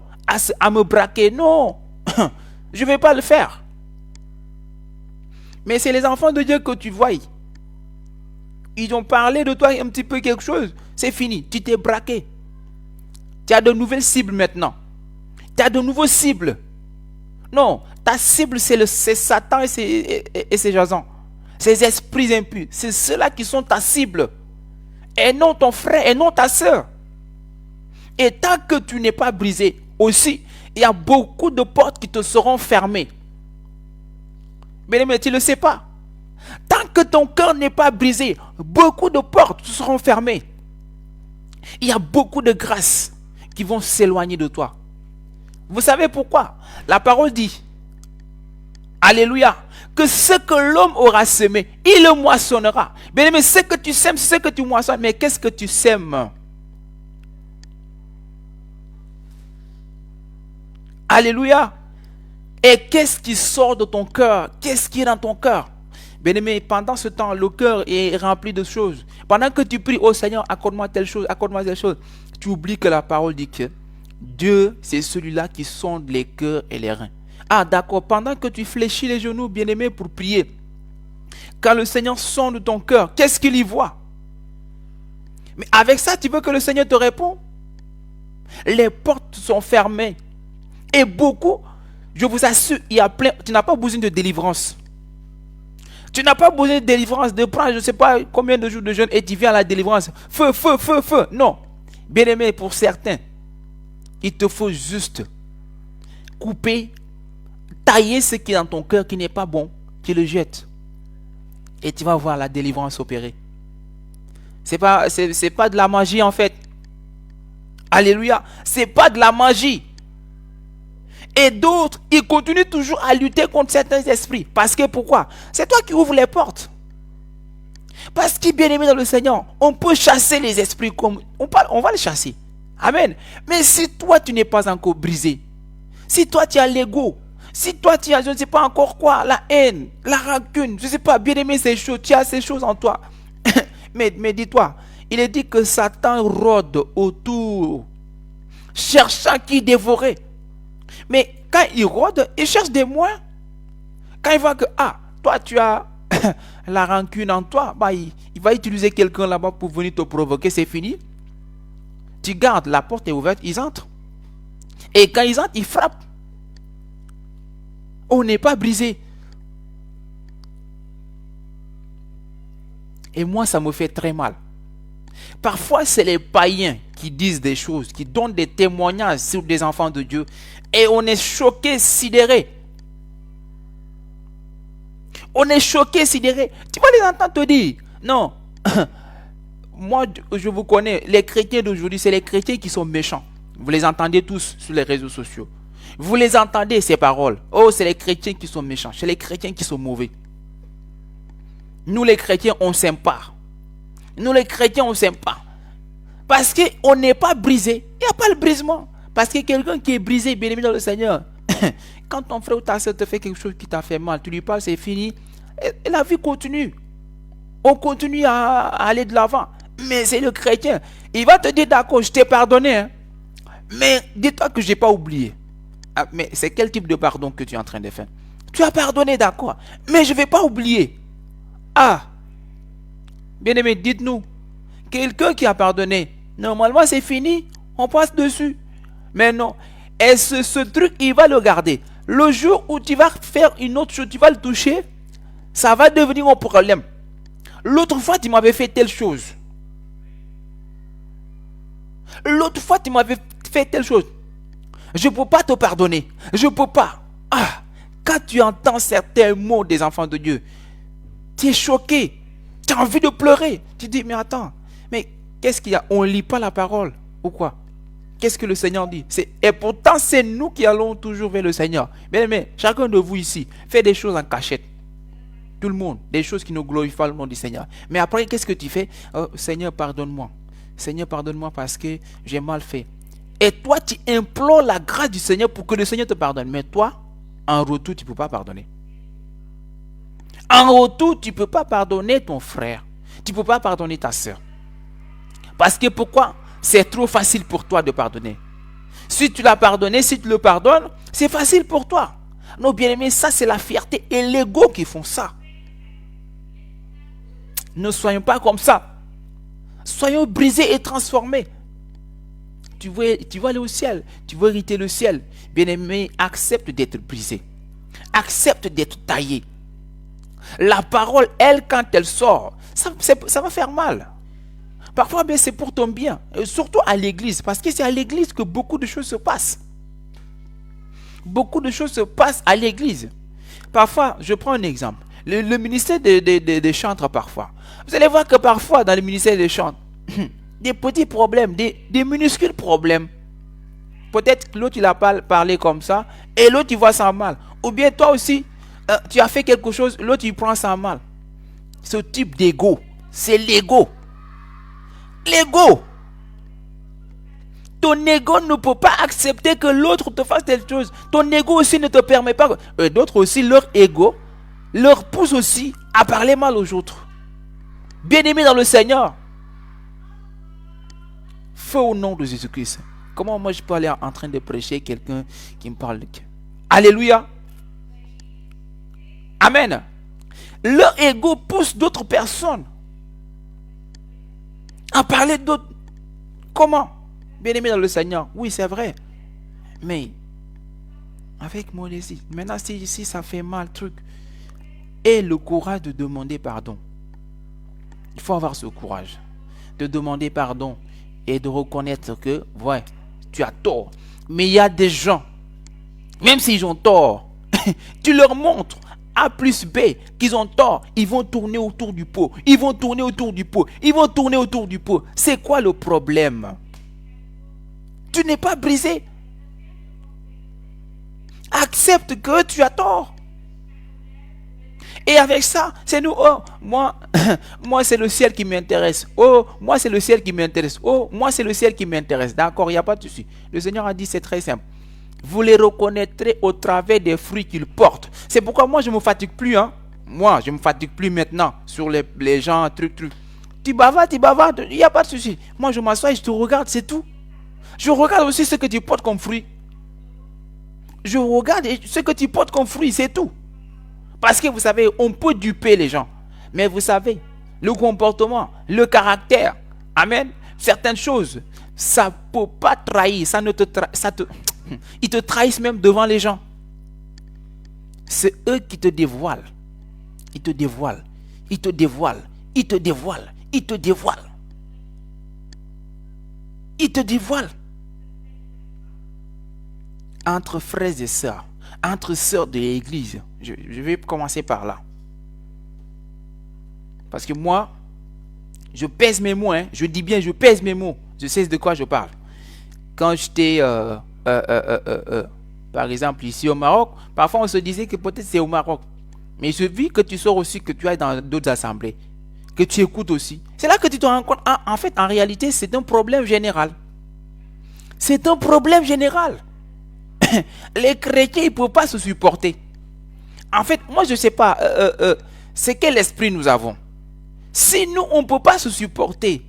à me braquer. Non, je ne vais pas le faire. Mais c'est les enfants de Dieu que tu vois. Ils ont parlé de toi un petit peu quelque chose. C'est fini. Tu t'es braqué. Tu as de nouvelles cibles maintenant. Tu as de nouveaux cibles. Non, ta cible c'est Satan et ses Jason. Ces esprits impurs. C'est ceux-là qui sont ta cible. Et non ton frère, et non ta soeur. Et tant que tu n'es pas brisé, aussi, il y a beaucoup de portes qui te seront fermées. Mais tu ne le sais pas. Tant que ton cœur n'est pas brisé, beaucoup de portes seront fermées. Il y a beaucoup de grâces qui vont s'éloigner de toi. Vous savez pourquoi? La parole dit, alléluia, que ce que l'homme aura semé, il le moissonnera. Bien aimé, ce que tu sèmes, ce que tu moissonnes, mais qu'est-ce que tu sèmes? Alléluia. Et qu'est-ce qui sort de ton cœur? Qu'est-ce qui est dans ton cœur? Bien aimé, pendant ce temps, le cœur est rempli de choses. Pendant que tu pries, oh Seigneur, accorde-moi telle chose, tu oublies que la parole dit que Dieu, c'est celui-là qui sonde les cœurs et les reins. Ah, d'accord. Pendant que tu fléchis les genoux, bien-aimé, pour prier, quand le Seigneur sonde ton cœur, qu'est-ce qu'il y voit? Mais avec ça, tu veux que le Seigneur te réponde? Les portes sont fermées. Et beaucoup, je vous assure, il y a plein. Tu n'as pas besoin de délivrance. Tu n'as pas besoin de délivrance, de prendre je ne sais pas combien de jours de jeûne et tu viens à la délivrance. Feu, feu, feu, feu. Non. Bien-aimé, pour certains, il te faut juste couper, tailler ce qui est dans ton cœur qui n'est pas bon. Tu le jettes. Et tu vas voir la délivrance opérer. C'est pas de la magie en fait. Alléluia. C'est pas de la magie. Et d'autres, ils continuent toujours à lutter contre certains esprits. Parce que pourquoi? C'est toi qui ouvres les portes. Parce que bien aimé dans le Seigneur, on peut chasser les esprits comme... On va les chasser. Amen. Mais si toi tu n'es pas encore brisé, si toi tu as l'ego, si toi tu as je ne sais pas encore quoi, la haine, la rancune, je ne sais pas, bien aimé ces choses, tu as ces choses en toi. mais dis-toi, il est dit que Satan rôde autour, cherchant qui dévorer. Mais quand il rôde, il cherche des moyens. Quand il voit que, toi tu as la rancune en toi, il va utiliser quelqu'un là-bas pour venir te provoquer, c'est fini. Tu gardes, la porte est ouverte, ils entrent. Et quand ils entrent, ils frappent. On n'est pas brisé. Et moi, ça me fait très mal. Parfois, c'est les païens qui disent des choses, qui donnent des témoignages sur des enfants de Dieu. Et on est choqué, sidéré. On est choqué, sidéré. Tu vas les entendre te dire, non, moi, je vous connais, les chrétiens d'aujourd'hui, c'est les chrétiens qui sont méchants. Vous les entendez tous sur les réseaux sociaux. Vous les entendez, ces paroles. Oh, c'est les chrétiens qui sont méchants. C'est les chrétiens qui sont mauvais. Nous, les chrétiens, on ne s'aime pas. Nous, les chrétiens, on ne s'aime pas. Parce qu'on n'est pas brisé. Il n'y a pas le brisement. Parce que quelqu'un qui est brisé, bien aimé dans le Seigneur, quand ton frère ou ta soeur te fait quelque chose qui t'a fait mal, tu lui parles, c'est fini. Et la vie continue. On continue à aller de l'avant. Mais c'est le chrétien. Il va te dire, d'accord, je t'ai pardonné. Hein. Mais dis-toi que je n'ai pas oublié. Mais c'est quel type de pardon que tu es en train de faire? Tu as pardonné, d'accord. Mais je ne vais pas oublier. Bien-aimé, dites-nous. Quelqu'un qui a pardonné, normalement c'est fini. On passe dessus. Mais non. Et ce truc, il va le garder. Le jour où tu vas faire une autre chose, tu vas le toucher, ça va devenir un problème. L'autre fois, tu m'avais fait telle chose. L'autre fois, tu m'avais fait telle chose. Je ne peux pas te pardonner. Je ne peux pas. Quand tu entends certains mots des enfants de Dieu, tu es choqué. Tu as envie de pleurer. Tu dis, mais attends, mais qu'est-ce qu'il y a? On ne lit pas la parole ou quoi? Qu'est-ce que le Seigneur dit? Et pourtant, c'est nous qui allons toujours vers le Seigneur. Mais chacun de vous ici fait des choses en cachette. Tout le monde, des choses qui ne glorifient pas le nom du Seigneur. Mais après, qu'est-ce que tu fais? Seigneur, pardonne-moi. Seigneur, pardonne-moi parce que j'ai mal fait. Et toi, tu implores la grâce du Seigneur pour que le Seigneur te pardonne. Mais toi, en retour, tu ne peux pas pardonner. En retour, tu ne peux pas pardonner ton frère. Tu ne peux pas pardonner ta soeur. Parce que pourquoi? C'est trop facile pour toi de pardonner. Si tu l'as pardonné, si tu le pardonnes, c'est facile pour toi. Non, bien aimé, ça c'est la fierté et l'ego qui font ça. Ne soyons pas comme ça. Soyons brisés et transformés. Tu veux aller au ciel. Tu veux hériter le ciel. Bien-aimé, accepte d'être brisé. Accepte d'être taillé. La parole, elle, quand elle sort, ça va faire mal. Parfois, c'est pour ton bien. Et surtout à l'église. Parce que c'est à l'église que beaucoup de choses se passent. Beaucoup de choses se passent à l'église. Parfois, je prends un exemple. Le ministère des chantres, parfois. Vous allez voir que parfois, dans le ministère des chantres, des petits problèmes, des minuscules problèmes. Peut-être que l'autre, il a pas parlé comme ça, et l'autre, il voit ça mal. Ou bien toi aussi, tu as fait quelque chose, l'autre, il prend ça mal. Ce type d'ego, c'est l'ego. L'ego. Ton ego ne peut pas accepter que l'autre te fasse telle chose. Ton ego aussi ne te permet pas. D'autres aussi, leur ego leur pousse aussi à parler mal aux autres. Bien-aimés dans le Seigneur, feu au nom de Jésus-Christ. Comment moi je peux aller en train de prêcher quelqu'un qui me parle de Dieu? Alléluia. Amen. Leur ego pousse d'autres personnes à parler d'autres. Comment? Bien-aimé dans le Seigneur. Oui, c'est vrai. Mais avec modestie. Maintenant, si ça fait mal, truc. Et le courage de demander pardon. Il faut avoir ce courage de demander pardon et de reconnaître que, ouais, tu as tort. Mais il y a des gens, même s'ils ont tort, tu leur montres A plus B qu'ils ont tort, ils vont tourner autour du pot. Ils vont tourner autour du pot. Ils vont tourner autour du pot. C'est quoi le problème? Tu n'es pas brisé. Accepte que tu as tort. Et avec ça, c'est nous. Oh, moi c'est le ciel qui m'intéresse. Oh, moi c'est le ciel qui m'intéresse. Oh, moi c'est le ciel qui m'intéresse. D'accord, il n'y a pas de souci. Le Seigneur a dit, c'est très simple. Vous les reconnaîtrez au travers des fruits qu'ils portent. C'est pourquoi moi je ne me fatigue plus. Moi, je ne me fatigue plus maintenant sur les gens, truc. Tu bavardes, il n'y a pas de souci. Moi je m'assois et je te regarde, c'est tout. Je regarde aussi ce que tu portes comme fruit. Je regarde ce que tu portes comme fruit, c'est tout. Parce que vous savez, on peut duper les gens. Mais vous savez, le comportement, le caractère, amen, certaines choses, ça ne peut pas trahir. Ils te trahissent même devant les gens. C'est eux qui te dévoilent. Ils te dévoilent. Ils te dévoilent. Ils te dévoilent. Ils te dévoilent. Ils te dévoilent. Entre frères et sœurs, entre sœurs de l'église, je vais commencer par là. Parce que moi, je pèse mes mots. Je dis bien, je pèse mes mots. Je sais de quoi je parle. Quand j'étais, par exemple, ici au Maroc, parfois on se disait que peut-être c'est au Maroc. Mais il suffit que tu sors aussi, que tu ailles dans d'autres assemblées, que tu écoutes aussi. C'est là que tu te rends compte. En fait, en réalité, c'est un problème général. C'est un problème général. Les chrétiens, ils ne peuvent pas se supporter. En fait, moi, je ne sais pas, c'est quel esprit nous avons. Si nous, on ne peut pas se supporter,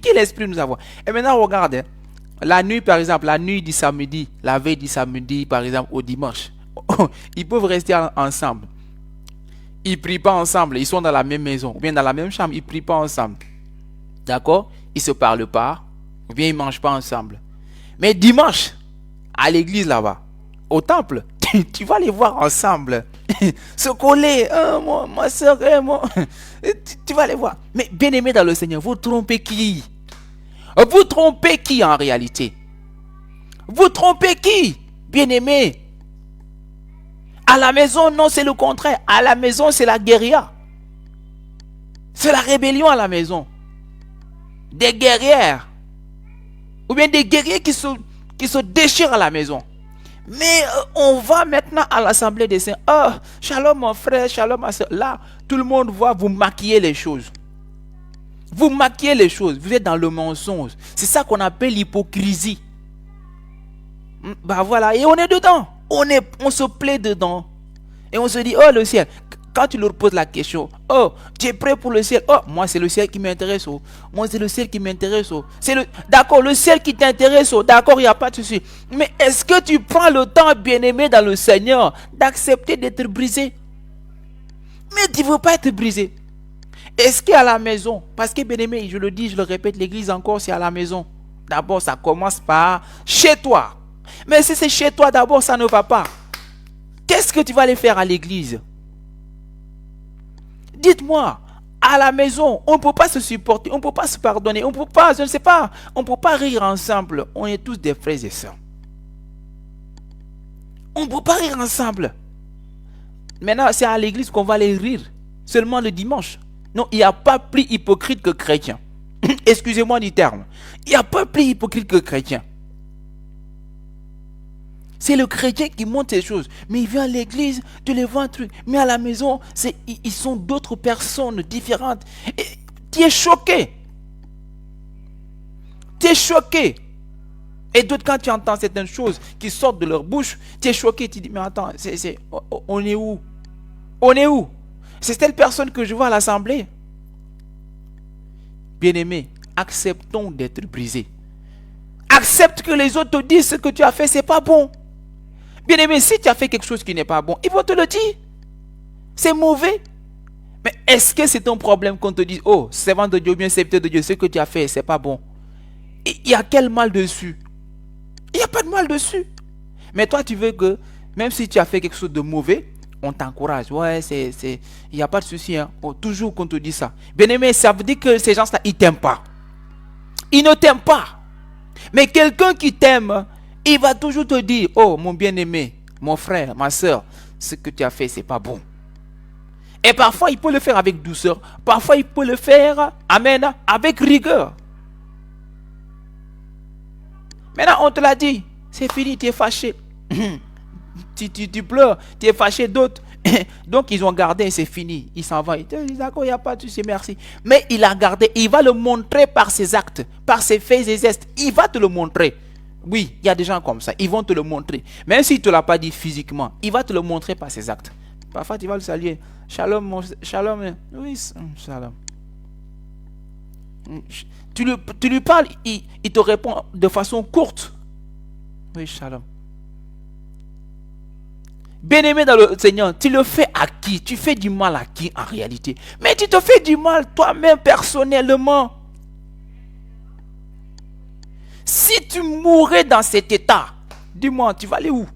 quel esprit nous avons? Et maintenant, regarde, la nuit, par exemple, la nuit du samedi, la veille du samedi, par exemple, au dimanche, ils peuvent rester ensemble. Ils ne prient pas ensemble, ils sont dans la même maison, ou bien dans la même chambre, ils ne prient pas ensemble. D'accord? Ils ne se parlent pas, ou bien ils ne mangent pas ensemble. Mais dimanche, à l'église là-bas, au temple, tu vas les voir ensemble, se coller, ma soeur, moi, tu vas les voir. Mais bien aimé dans le Seigneur, vous trompez qui? Vous trompez qui en réalité? Vous trompez qui, bien aimé? À la maison, non, c'est le contraire. À la maison, c'est la guérilla. C'est la rébellion à la maison. Des guerrières. Ou bien des guerriers qui se déchirent à la maison. Mais on va maintenant à l'assemblée des saints. Oh, shalom mon frère, shalom ma soeur. Là, tout le monde voit, vous maquiller les choses. Vous maquillez les choses. Vous êtes dans le mensonge. C'est ça qu'on appelle l'hypocrisie. Bah voilà, et on est dedans. On se plaît dedans. Et on se dit, oh le ciel. Quand tu leur poses la question, oh, tu es prêt pour le ciel? Oh, moi c'est le ciel qui m'intéresse. Oh. Moi c'est le ciel qui m'intéresse. Oh. D'accord, le ciel qui t'intéresse. Oh. D'accord, il n'y a pas de souci. Mais est-ce que tu prends le temps, bien-aimé dans le Seigneur, d'accepter d'être brisé? Mais tu ne veux pas être brisé. Est-ce qu'à la maison, parce que bien-aimé, je le dis, je le répète, l'église encore, c'est à la maison. D'abord, ça commence par chez toi. Mais si c'est chez toi, d'abord, ça ne va pas. Qu'est-ce que tu vas aller faire à l'église? Dites-moi, à la maison, on ne peut pas se supporter, on ne peut pas se pardonner, on ne peut pas, je ne sais pas, on ne peut pas rire ensemble. On est tous des frères et sœurs. On ne peut pas rire ensemble. Maintenant, c'est à l'église qu'on va aller rire. Seulement le dimanche. Non, il n'y a pas plus hypocrite que chrétien. Excusez-moi du terme. Il n'y a pas plus hypocrite que chrétien. C'est le chrétien qui montre ces choses. Mais il vient à l'église, tu les vois un truc. Mais à la maison, ils sont d'autres personnes différentes. Et tu es choqué. Tu es choqué. Et d'autres, quand tu entends certaines choses qui sortent de leur bouche, tu es choqué. Tu dis, mais attends, on est où? On est où? C'est telle personne que je vois à l'assemblée. Bien-aimé, acceptons d'être brisés. Accepte que les autres te disent ce que tu as fait, c'est pas bon. Bien-aimé, si tu as fait quelque chose qui n'est pas bon, ils vont te le dire. C'est mauvais. Mais est-ce que c'est ton problème qu'on te dise, oh, servant de Dieu, bien serviteur de Dieu, ce que tu as fait, c'est pas bon. Il y a quel mal dessus? Il n'y a pas de mal dessus. Mais toi, tu veux que, même si tu as fait quelque chose de mauvais, on t'encourage. Ouais, il n'y a pas de souci. Hein. Oh, toujours qu'on te dit ça. Bien-aimé, ça veut dire que ces gens-là, ils ne t'aiment pas. Ils ne t'aiment pas. Mais quelqu'un qui t'aime, il va toujours te dire, oh, mon bien-aimé, mon frère, ma soeur, ce que tu as fait, c'est pas bon. Et parfois, il peut le faire avec douceur. Parfois, il peut le faire, amen, avec rigueur. Maintenant, on te l'a dit. C'est fini, tu es fâché. tu pleures, tu es fâché d'autres. Donc, ils ont gardé, c'est fini. Il s'en va. Il te dit, d'accord, il n'y a pas de souci, merci. Mais il a gardé. Il va le montrer par ses actes, par ses faits et gestes. Il va te le montrer. Oui, il y a des gens comme ça. Ils vont te le montrer. Même s'il ne te l'a pas dit physiquement, il va te le montrer par ses actes. Parfois, tu vas le saluer. Shalom, shalom. Oui, shalom. Tu lui parles, il te répond de façon courte. Oui, shalom. Bien-aimé dans le Seigneur, tu le fais à qui? Tu fais du mal à qui en réalité? Mais tu te fais du mal toi-même personnellement. Si tu mourais dans cet état, dis-moi, tu vas aller où?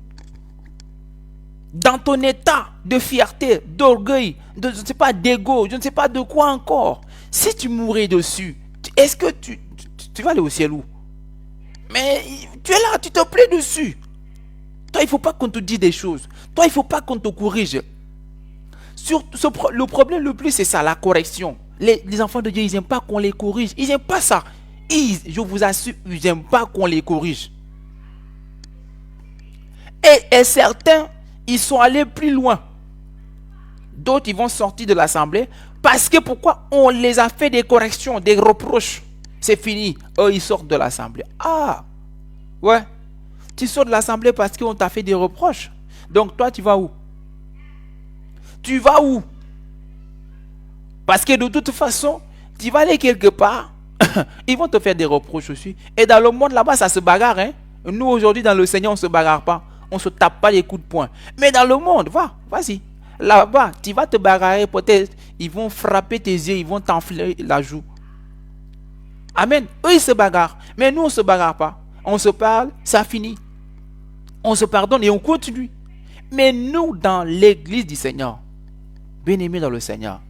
Dans ton état de fierté, d'orgueil, de je ne sais pas, d'ego, je ne sais pas de quoi encore. Si tu mourais dessus, est-ce que tu vas aller au ciel où? Mais tu es là, tu te plais dessus. Toi, il ne faut pas qu'on te dise des choses. Toi, il ne faut pas qu'on te corrige. Le problème le plus, c'est ça, la correction. Les enfants de Dieu, ils n'aiment pas qu'on les corrige. Ils n'aiment pas ça. Je vous assure, ils n'aiment pas qu'on les corrige. Et certains, ils sont allés plus loin. D'autres, ils vont sortir de l'assemblée. Parce que pourquoi? On les a fait des corrections, des reproches. C'est fini. Eux, ils sortent de l'assemblée. Ah, ouais. Tu sors de l'assemblée parce qu'on t'a fait des reproches. Donc toi, tu vas où? Tu vas où? Parce que de toute façon, tu vas aller quelque part. Ils vont te faire des reproches aussi. Et dans le monde là-bas, ça se bagarre. Hein? Nous, aujourd'hui, dans le Seigneur, on ne se bagarre pas. On ne se tape pas les coups de poing. Mais dans le monde, vas-y. Là-bas, tu vas te bagarrer. Peut-être, ils vont frapper tes yeux. Ils vont t'enfler la joue. Amen. Eux, ils se bagarrent. Mais nous, on ne se bagarre pas. On se parle, ça finit. On se pardonne et on continue. Mais nous, dans l'église du Seigneur, bien-aimés dans le Seigneur,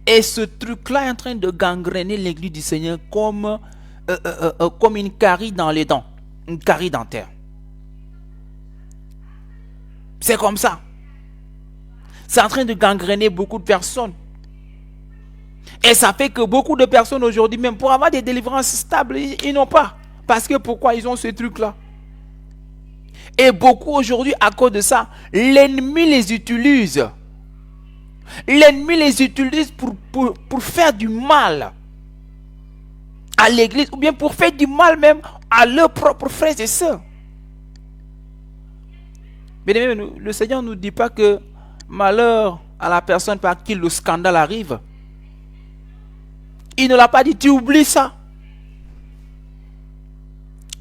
et ce truc-là est en train de gangréner l'église du Seigneur comme une carie dans les dents. Une carie dentaire. C'est comme ça. C'est en train de gangréner beaucoup de personnes. Et ça fait que beaucoup de personnes aujourd'hui, même pour avoir des délivrances stables, ils n'ont pas. Parce que pourquoi ils ont ce truc-là? Et beaucoup aujourd'hui, à cause de ça, l'ennemi les utilise. L'ennemi les utilise pour faire du mal à l'église, ou bien pour faire du mal même à leurs propres frères et sœurs. Mais le Seigneur ne nous dit pas que malheur à la personne par qui le scandale arrive. Il ne l'a pas dit, tu oublies ça.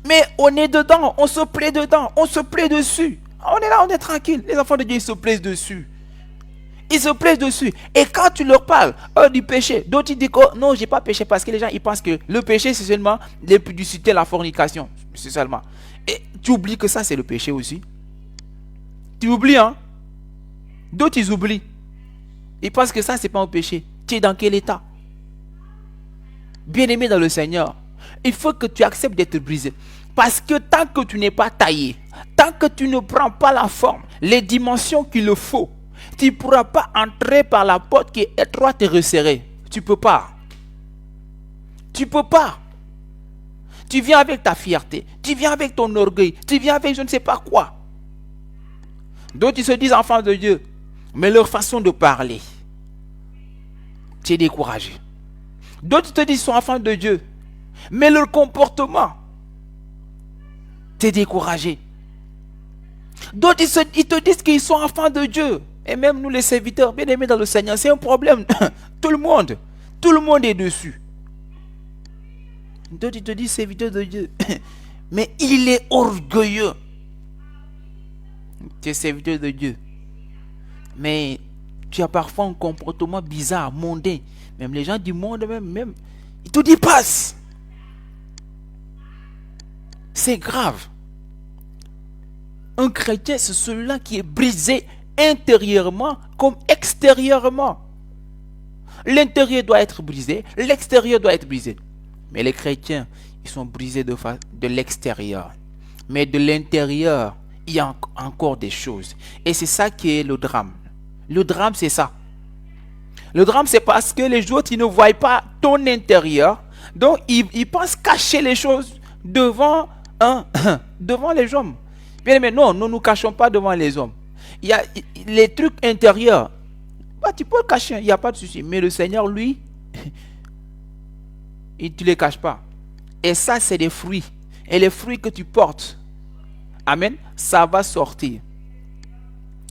Mais on est dedans, on se plaît dedans, on se plaît dessus. On est là, on est tranquille. Les enfants de Dieu, ils se plaisent dessus. Ils se plaisent dessus. Et quand tu leur parles du péché, d'autres ils disent oh, non, j'ai pas péché, parce que les gens ils pensent que le péché c'est seulement l'impudicité, la fornication. C'est seulement. Et tu oublies que ça c'est le péché aussi. Tu oublies, hein? D'autres ils oublient. Ils pensent que ça c'est pas un péché. Tu es dans quel état? Bien-aimé dans le Seigneur, il faut que tu acceptes d'être brisé. Parce que tant que tu n'es pas taillé, tant que tu ne prends pas la forme, les dimensions qu'il le faut, tu ne pourras pas entrer par la porte qui est étroite et resserrée. Tu ne peux pas. Tu ne peux pas. Tu viens avec ta fierté, tu viens avec ton orgueil, tu viens avec je ne sais pas quoi. D'autres ils se disent enfants de Dieu, mais leur façon de parler, tu es découragé. D'autres te disent sont enfants de Dieu, mais leur comportement, tu es découragé. D'autres ils te disent qu'ils sont enfants de Dieu. Et même nous les serviteurs, bien aimés dans le Seigneur, c'est un problème. Tout le monde est dessus. D'autres ils te disent serviteurs de Dieu, mais il est orgueilleux. tu es serviteur de Dieu, mais tu as parfois un comportement bizarre, mondain. Même les gens du monde, même ils te dépassent. C'est grave. Un chrétien, c'est celui-là qui est brisé intérieurement comme extérieurement. L'intérieur doit être brisé, l'extérieur doit être brisé. Mais les chrétiens, ils sont brisés de l'extérieur. Mais de l'intérieur, il y a encore des choses. Et c'est ça qui est le drame. Le drame, c'est ça. Le drame, c'est parce que les autres, ils ne voient pas ton intérieur. Donc, ils pensent cacher les choses devant les hommes. Bien aimé, non, nous ne nous cachons pas devant les hommes. Il y a les trucs intérieurs. Bah, tu peux le cacher, il n'y a pas de souci. Mais le Seigneur, lui, tu ne les caches pas. Et ça, c'est des fruits. Et les fruits que tu portes, amen, ça va sortir.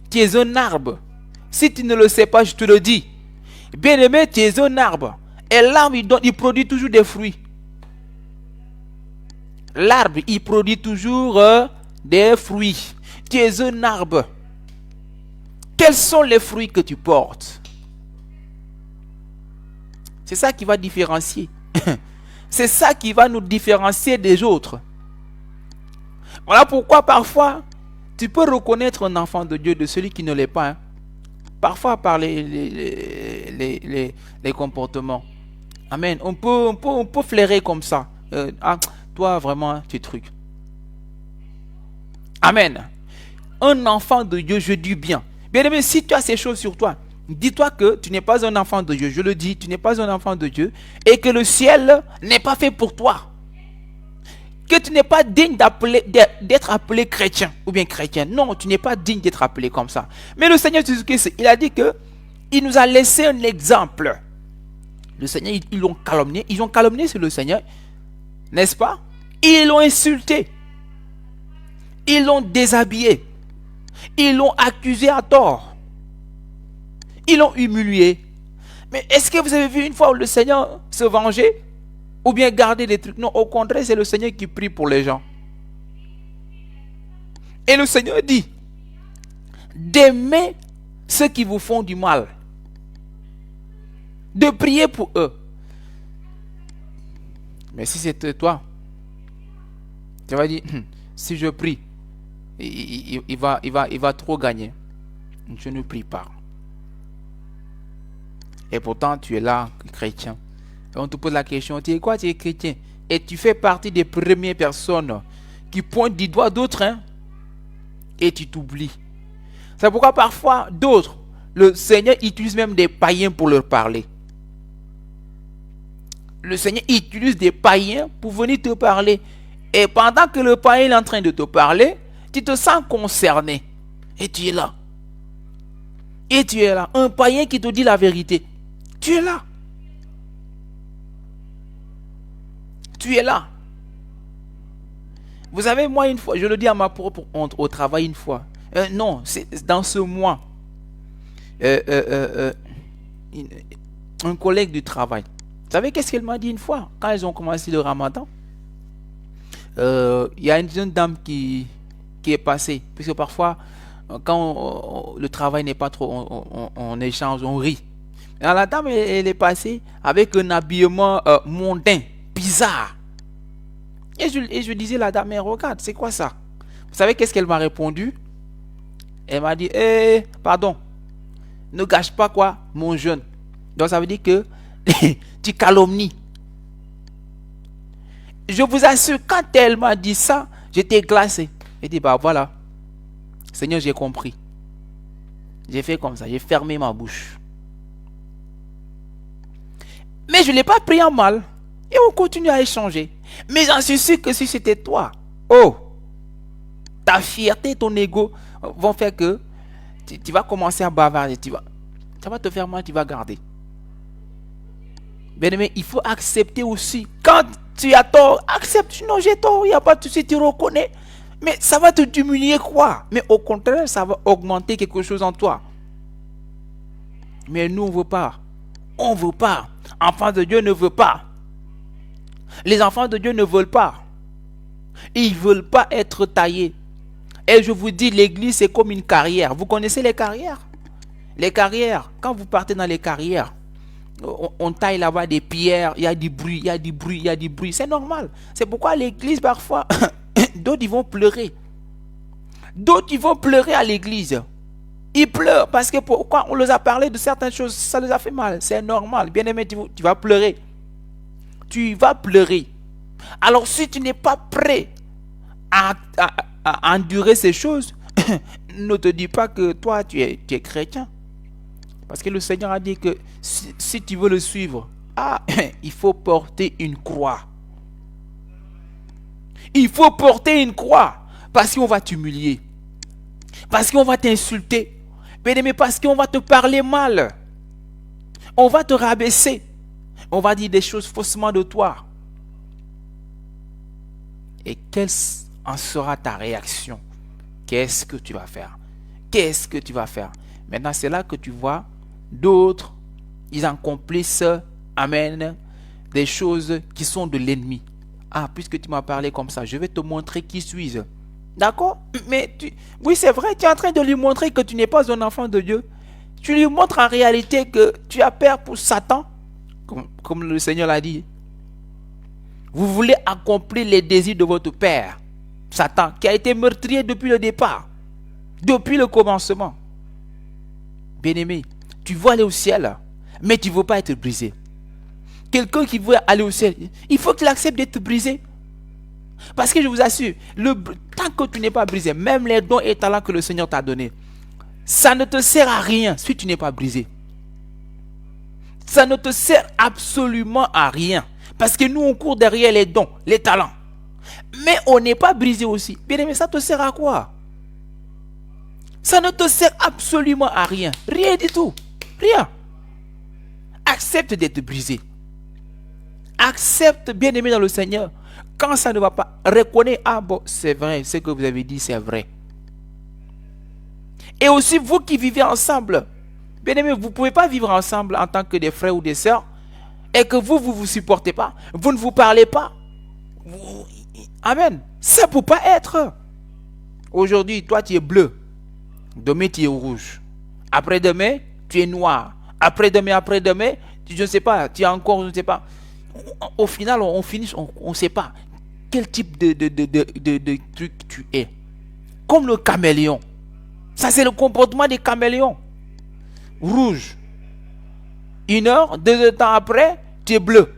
Tu es un arbre. Si tu ne le sais pas, je te le dis. Bien aimé, tu es un arbre. Et l'arbre, il produit toujours des fruits. L'arbre, il produit toujours des fruits. Tu es un arbre. Quels sont les fruits que tu portes? C'est ça qui va différencier. C'est ça qui va nous différencier des autres. Voilà pourquoi parfois, tu peux reconnaître un enfant de Dieu de celui qui ne l'est pas. Hein. Parfois par les comportements. Amen. On peut flairer comme ça. Toi, vraiment, tu es truc. Amen. Un enfant de Dieu, je dis bien. Bien aimé, si tu as ces choses sur toi, dis-toi que tu n'es pas un enfant de Dieu. Je le dis, tu n'es pas un enfant de Dieu. Et que le ciel n'est pas fait pour toi. Que tu n'es pas digne d'être appelé chrétien ou bien chrétienne. Non, tu n'es pas digne d'être appelé comme ça. Mais le Seigneur Jésus-Christ, il a dit que il nous a laissé un exemple. Le Seigneur, ils l'ont calomnié. Ils ont calomnié sur le Seigneur. N'est-ce pas? Ils l'ont insulté. Ils l'ont déshabillé. Ils l'ont accusé à tort. Ils l'ont humilié. Mais est-ce que vous avez vu une fois où le Seigneur se vengeait? Ou bien garder des trucs? Non, au contraire, c'est le Seigneur qui prie pour les gens. Et le Seigneur dit, d'aimer ceux qui vous font du mal. De prier pour eux. Mais si c'était toi, tu vas dire, si je prie, il va trop gagner. Je ne prie pas. Et pourtant, tu es là, chrétien. Et on te pose la question, tu es quoi? Tu es chrétien. Et tu fais partie des premières personnes qui pointent du doigt d'autres. Hein? Et tu t'oublies. C'est pourquoi parfois, d'autres, le Seigneur utilise même des païens pour leur parler. Le Seigneur utilise des païens pour venir te parler. Et pendant que le païen est en train de te parler, tu te sens concerné. Et tu es là. Et tu es là. Un païen qui te dit la vérité. Tu es là. Tu es là. Vous savez, moi, une fois, je le dis à ma propre honte, au travail une fois. Non, c'est dans ce mois. Un collègue du travail. Vous savez qu'est-ce qu'elle m'a dit une fois? Quand ils ont commencé le ramadan, il y a une jeune dame qui est passée. Puisque parfois, quand le travail n'est pas trop, on échange, on rit. Alors, la dame, elle est passée avec un habillement mondain, bizarre. Et je disais à la dame, mais regarde, c'est quoi ça? Vous savez qu'est-ce qu'elle m'a répondu? Elle m'a dit, pardon, ne gâche pas quoi, mon jeune. Donc ça veut dire que tu calomnies. Je vous assure, quand elle m'a dit ça, j'étais glacé. J'ai dit, bah voilà, Seigneur, j'ai compris. J'ai fait comme ça, j'ai fermé ma bouche. Mais je ne l'ai pas pris en mal. Et on continue à échanger. Mais j'en suis sûr que si c'était toi, ta fierté, ton ego vont faire que tu vas commencer à bavarder. Ça va te faire mal, tu vas garder. Bien aimé, il faut accepter aussi. Quand tu as tort, accepte. Non, j'ai tort, il n'y a pas de souci, tu reconnais. Mais ça va te diminuer quoi? Mais au contraire, ça va augmenter quelque chose en toi. Mais nous, on ne veut pas. On ne veut pas. Enfants de Dieu ne veut pas. Les enfants de Dieu ne veulent pas. Ils ne veulent pas être taillés. Et je vous dis, l'église, c'est comme une carrière. Vous connaissez les carrières? Les carrières, quand vous partez dans les carrières, on taille là-bas des pierres, il y a du bruit, il y a du bruit, il y a du bruit. C'est normal. C'est pourquoi l'église, parfois, d'autres, ils vont pleurer. D'autres, ils vont pleurer à l'église. Ils pleurent parce que pourquoi on leur a parlé de certaines choses, ça les a fait mal. C'est normal. Bien-aimé, tu vas pleurer. Tu vas pleurer. Alors, si tu n'es pas prêt à endurer ces choses, ne te dis pas que toi, tu es chrétien. Parce que le Seigneur a dit que si tu veux le suivre, il faut porter une croix. Il faut porter une croix. Parce qu'on va t'humilier. Parce qu'on va t'insulter. Bien-aimé, parce qu'on va te parler mal. On va te rabaisser. On va dire des choses faussement de toi. Et quelle en sera ta réaction? Qu'est-ce que tu vas faire? Qu'est-ce que tu vas faire? Maintenant, c'est là que tu vois d'autres, ils accomplissent, amen, des choses qui sont de l'ennemi. Puisque tu m'as parlé comme ça, je vais te montrer qui suis-je. D'accord? Mais oui, c'est vrai, tu es en train de lui montrer que tu n'es pas un enfant de Dieu. Tu lui montres en réalité que tu as peur pour Satan, comme le Seigneur l'a dit. Vous voulez accomplir les désirs de votre père, Satan, qui a été meurtrier depuis le départ, depuis le commencement. Bien-aimé, tu veux aller au ciel, mais tu ne veux pas être brisé. Quelqu'un qui veut aller au ciel, il faut qu'il accepte d'être brisé. Parce que je vous assure, tant que tu n'es pas brisé, même les dons et talents que le Seigneur t'a donnés, ça ne te sert à rien si tu n'es pas brisé. Ça ne te sert absolument à rien. Parce que nous, on court derrière les dons, les talents. Mais on n'est pas brisé aussi. Bien aimé, ça te sert à quoi? Ça ne te sert absolument à rien. Rien du tout. Rien. Accepte d'être brisé. Accepte, bien aimé dans le Seigneur. Quand ça ne va pas, reconnais, c'est vrai, ce que vous avez dit, c'est vrai. Et aussi, vous qui vivez ensemble, bien aimé, vous ne pouvez pas vivre ensemble en tant que des frères ou des sœurs et que vous supportez pas, vous ne vous parlez pas. Amen. Ça ne peut pas être. Aujourd'hui, toi, tu es bleu. Demain, tu es rouge. Après-demain, tu es noir. Après-demain, je ne sais pas, tu es encore, je ne sais pas. Au final, on finit, on ne sait pas quel type de truc tu es. Comme le caméléon. Ça, c'est le comportement des caméléons. Rouge. 1 heure, 2 heures de temps après, tu es bleu.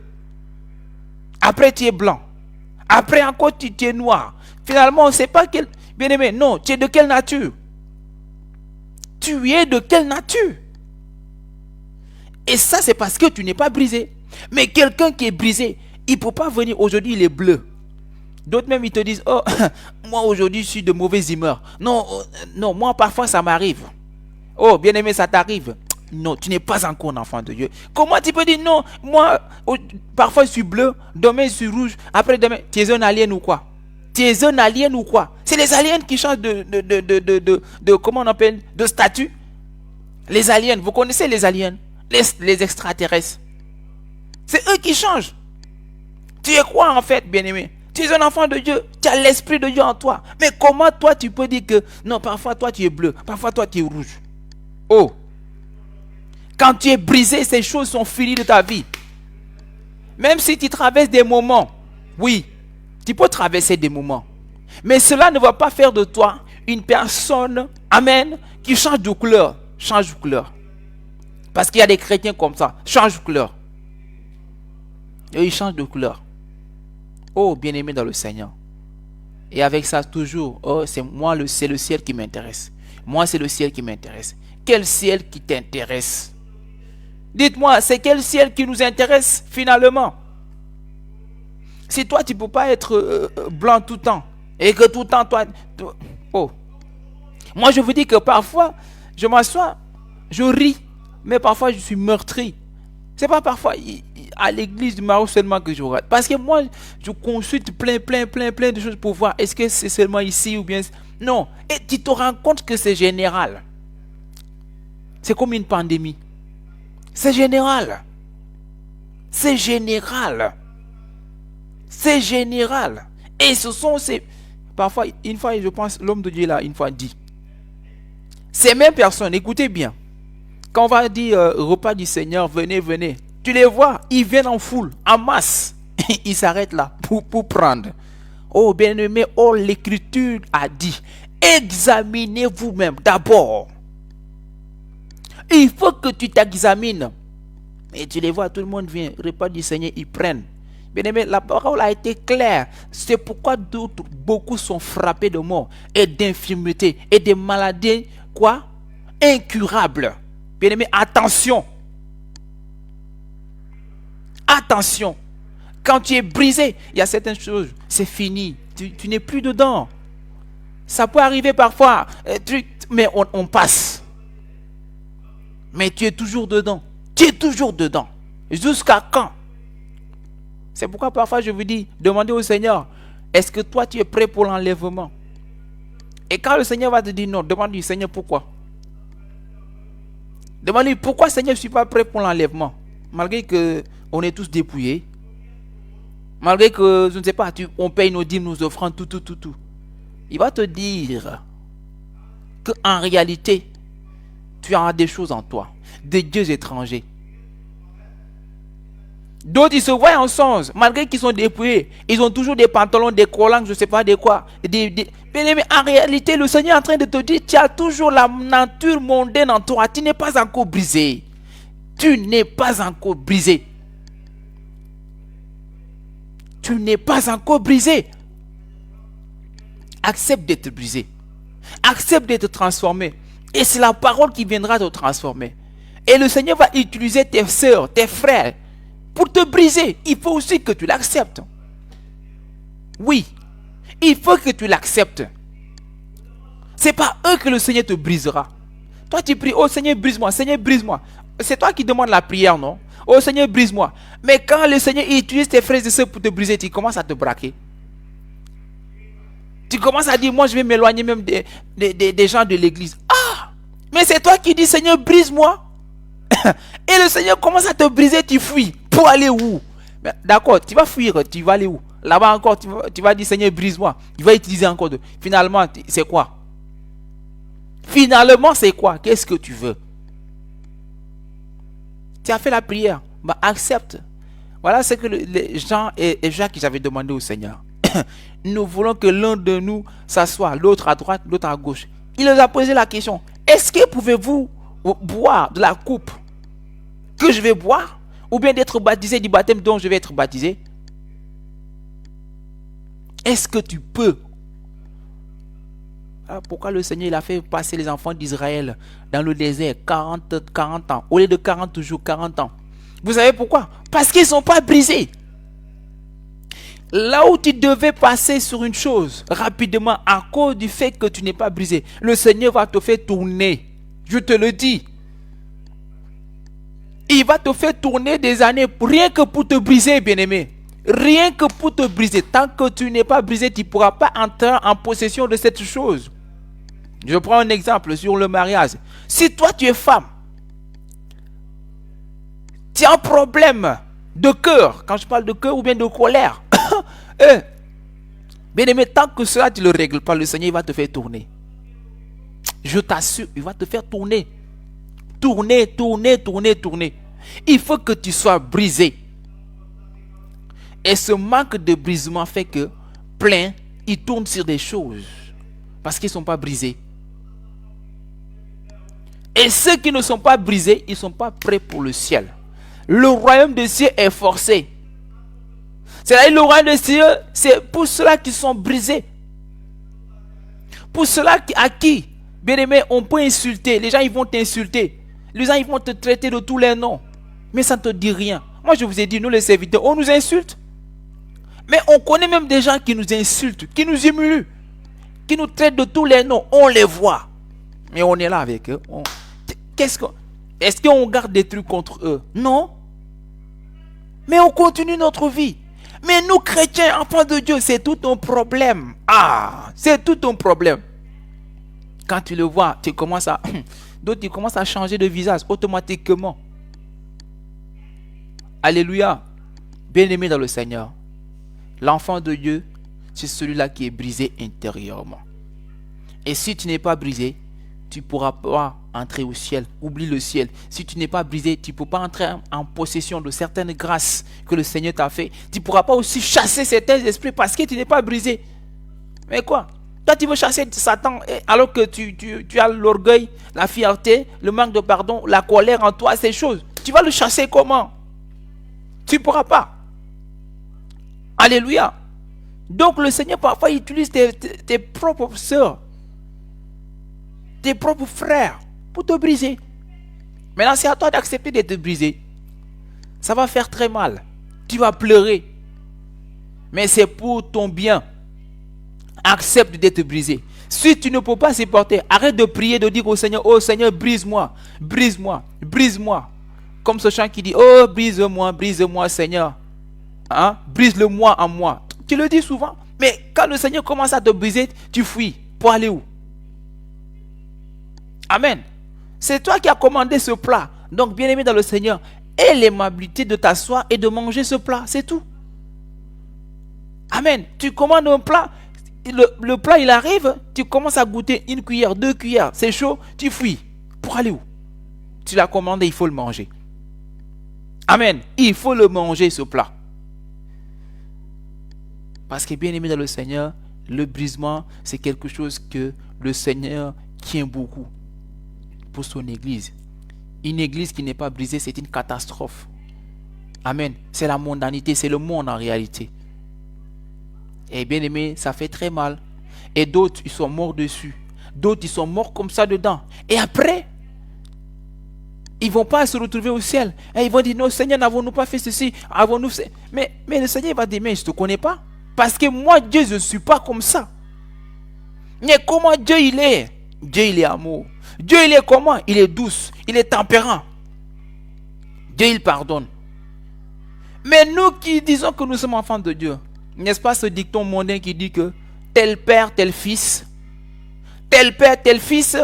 Après, tu es blanc. Après, encore, tu es noir. Finalement, on ne sait pas quel... Bien-aimé, non, tu es de quelle nature? Tu es de quelle nature? Et ça, c'est parce que tu n'es pas brisé. Mais quelqu'un qui est brisé, il ne peut pas venir aujourd'hui, il est bleu. D'autres même, ils te disent, oh, moi aujourd'hui, je suis de mauvaise humeur. Non, non, moi parfois, ça m'arrive. Oh, bien-aimé, ça t'arrive. Non, tu n'es pas encore un enfant de Dieu. Comment tu peux dire, non, moi, parfois, je suis bleu, demain, je suis rouge, après demain, tu es un alien ou quoi? Tu es un alien ou quoi? C'est les aliens qui changent comment on appelle, de statut. Les aliens, vous connaissez les aliens? Les extraterrestres. C'est eux qui changent. Tu es quoi en fait, bien-aimé? Tu es un enfant de Dieu. Tu as l'esprit de Dieu en toi. Mais comment toi tu peux dire que non, parfois toi tu es bleu, parfois toi tu es rouge? Oh! Quand tu es brisé, ces choses sont finies de ta vie. Même si tu traverses des moments, oui, tu peux traverser des moments. Mais cela ne va pas faire de toi une personne, amen, qui change de couleur. Change de couleur. Parce qu'il y a des chrétiens comme ça. Change de couleur. Et ils changent de couleur. Oh, bien-aimé dans le Seigneur. Et avec ça, toujours, oh, c'est le ciel qui m'intéresse. Moi, c'est le ciel qui m'intéresse. Quel ciel qui t'intéresse? Dites-moi, c'est quel ciel qui nous intéresse finalement? Si toi, tu ne peux pas être blanc tout le temps, et que tout le temps, toi... Oh. Moi, je vous dis que parfois, je m'assois, je ris, mais parfois, je suis meurtri. C'est pas parfois à l'église du Maroc seulement que je regarde. Parce que moi, je consulte plein de choses pour voir est-ce que c'est seulement ici ou bien... Non. Et tu te rends compte que c'est général. C'est comme une pandémie. C'est général. C'est général. C'est général. Et ce sont ces... Parfois, une fois, je pense, l'homme de Dieu là, une fois dit, ces mêmes personnes, écoutez bien, quand on va dire repas du Seigneur, venez, venez, tu les vois, ils viennent en foule, en masse, ils s'arrêtent là pour prendre. Oh bien-aimé, oh l'écriture a dit, examinez vous-même d'abord. Il faut que tu t'examines. Et tu les vois, tout le monde vient, repas du Seigneur, ils prennent. Bien-aimé, la parole a été claire. C'est pourquoi beaucoup sont frappés de mort et d'infirmité et de maladies, quoi? Incurables. Bien-aimé, attention. Attention. Quand tu es brisé, il y a certaines choses, c'est fini. Tu n'es plus dedans. Ça peut arriver parfois, mais on passe. Mais tu es toujours dedans. Tu es toujours dedans. Jusqu'à quand? C'est pourquoi parfois je vous dis, demandez au Seigneur, est-ce que toi tu es prêt pour l'enlèvement? Et quand le Seigneur va te dire non, demande-lui, Seigneur, pourquoi? Demande-lui, pourquoi Seigneur, je ne suis pas prêt pour l'enlèvement? Malgré que on est tous dépouillés. Malgré que, je ne sais pas, on paye nos dîmes, nos offrandes, tout. Il va te dire qu'en réalité, tu as des choses en toi, des dieux étrangers. D'autres, ils se voient en songe, malgré qu'ils sont dépouillés. Ils ont toujours des pantalons, des collants, je ne sais pas de quoi. Mais en réalité, le Seigneur est en train de te dire, tu as toujours la nature mondaine en toi. Tu n'es pas encore brisé. Tu n'es pas encore brisé. Tu n'es pas encore brisé. Accepte d'être brisé. Accepte d'être transformé. Et c'est la parole qui viendra te transformer. Et le Seigneur va utiliser tes sœurs, tes frères, pour te briser. Il faut aussi que tu l'acceptes. Oui, il faut que tu l'acceptes. C'est pas eux que le Seigneur te brisera. Toi tu pries, oh Seigneur brise-moi, Seigneur brise-moi. C'est toi qui demandes la prière, non? Oh Seigneur brise-moi. Mais quand le Seigneur utilise tes frères et sœurs pour te briser, tu commences à te braquer. Tu commences à dire, moi je vais m'éloigner même des gens de l'église. Ah, mais c'est toi qui dis, Seigneur brise-moi. Et le Seigneur commence à te briser, tu fuis. Pour aller où? D'accord, tu vas fuir, tu vas aller où? Là-bas encore, tu vas dire, Seigneur brise-moi. Tu vas utiliser encore de... Finalement, c'est quoi? Finalement, c'est quoi? Qu'est-ce que tu veux? Tu as fait la prière. Bah, accepte. Voilà ce que les Jean et Jacques j'avaient demandé au Seigneur. Nous voulons que l'un de nous s'assoie, l'autre à droite, l'autre à gauche. Il leur a posé la question. Est-ce que pouvez-vous boire de la coupe que je vais boire? Ou bien d'être baptisé du baptême dont je vais être baptisé? Est-ce que tu peux? Alors pourquoi le Seigneur il a fait passer les enfants d'Israël dans le désert 40 ans, au lieu de 40 jours, 40 ans? Vous savez pourquoi? Parce qu'ils ne sont pas brisés. Là où tu devais passer sur une chose rapidement à cause du fait que tu n'es pas brisé, le Seigneur va te faire tourner. Je te le dis. Il va te faire tourner des années rien que pour te briser, bien-aimé. Rien que pour te briser. Tant que tu n'es pas brisé, tu ne pourras pas entrer en possession de cette chose. Je prends un exemple sur le mariage. Si toi tu es femme, tu as un problème de cœur, quand je parle de cœur ou bien de colère, bien-aimé, tant que cela tu ne le règles pas, le Seigneur il va te faire tourner. Je t'assure, il va te faire tourner. Tourner. Il faut que tu sois brisé. Et ce manque de brisement fait que plein, ils tournent sur des choses parce qu'ils ne sont pas brisés. Et ceux qui ne sont pas brisés, ils ne sont pas prêts pour le ciel. Le royaume des cieux est forcé. C'est-à-dire le royaume des cieux, c'est pour ceux-là qui sont brisés. Pour ceux-là à qui, bien aimé, on peut insulter. Les gens, ils vont t'insulter. Les gens, ils vont te traiter de tous les noms. Mais ça ne te dit rien. Moi, je vous ai dit, nous les serviteurs, on nous insulte. Mais on connaît même des gens qui nous insultent, qui nous humilient, qui nous traitent de tous les noms. On les voit. Mais on est là avec eux. Est-ce qu'on garde des trucs contre eux? Non. Mais on continue notre vie. Mais nous, chrétiens, enfants de Dieu, c'est tout un problème. Ah, c'est tout un problème. Quand tu le vois, d'autres, ils commencent à changer de visage automatiquement. Alléluia. Bien-aimé dans le Seigneur. L'enfant de Dieu, c'est celui-là qui est brisé intérieurement. Et si tu n'es pas brisé, tu ne pourras pas entrer au ciel. Oublie le ciel. Si tu n'es pas brisé, tu ne peux pas entrer en possession de certaines grâces que le Seigneur t'a fait. Tu ne pourras pas aussi chasser certains esprits parce que tu n'es pas brisé. Mais quoi? Toi, tu veux chasser Satan alors que tu as l'orgueil, la fierté, le manque de pardon, la colère en toi, ces choses. Tu vas le chasser comment? Tu ne pourras pas. Alléluia. Donc le Seigneur parfois utilise tes propres sœurs, tes propres frères pour te briser. Maintenant, c'est à toi d'accepter d'être brisé. Ça va faire très mal. Tu vas pleurer. Mais c'est pour ton bien. Accepte d'être brisé. Si tu ne peux pas supporter, arrête de prier, de dire au Seigneur, oh Seigneur, brise-moi, brise-moi, brise-moi. Comme ce chant qui dit, oh brise-moi, brise-moi Seigneur. Hein? Brise-le-moi en moi. Tu le dis souvent. Mais quand le Seigneur commence à te briser, tu fuis. Pour aller où? Amen. C'est toi qui as commandé ce plat. Donc, bien-aimé dans le Seigneur, aie l'aimabilité de t'asseoir et de manger ce plat. C'est tout. Amen. Tu commandes un plat. Le plat, il arrive. Tu commences à goûter 1 cuillère, 2 cuillères. C'est chaud. Tu fuis. Pour aller où? Tu l'as commandé, il faut le manger. Amen. Il faut le manger, ce plat. Parce que, bien-aimé dans le Seigneur, le brisement, c'est quelque chose que le Seigneur tient beaucoup pour son église. Une église qui n'est pas brisée, c'est une catastrophe. Amen. C'est la mondanité, c'est le monde en réalité. Et bien aimé, ça fait très mal. Et d'autres, ils sont morts dessus. D'autres, ils sont morts comme ça dedans. Et après, ils ne vont pas se retrouver au ciel. Et ils vont dire, non Seigneur, n'avons-nous pas fait ceci? Avons-nous fait... Mais le Seigneur va dire, mais je ne te connais pas. Parce que moi, Dieu, je ne suis pas comme ça. Mais comment Dieu il est? Dieu il est amour. Dieu il est comment? Il est douce, il est tempérant. Dieu il pardonne. Mais nous qui disons que nous sommes enfants de Dieu, n'est-ce pas ce dicton mondain qui dit que tel père, tel fils, tel père, tel fils?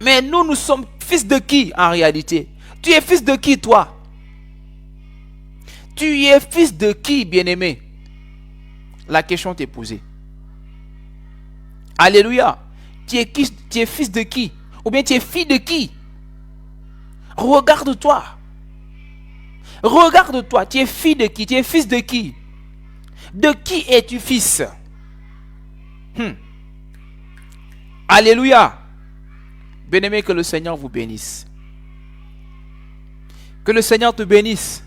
Mais nous sommes fils de qui en réalité? Tu es fils de qui toi? Tu es fils de qui, bien-aimé? La question t'est posée. Alléluia. Tu es fils de qui? Ou bien tu es fille de qui? Regarde-toi. Regarde-toi. Tu es fille de qui? Tu es fils de qui? De qui es-tu fils? Alléluia. Bien-aimé, que le Seigneur vous bénisse. Que le Seigneur te bénisse.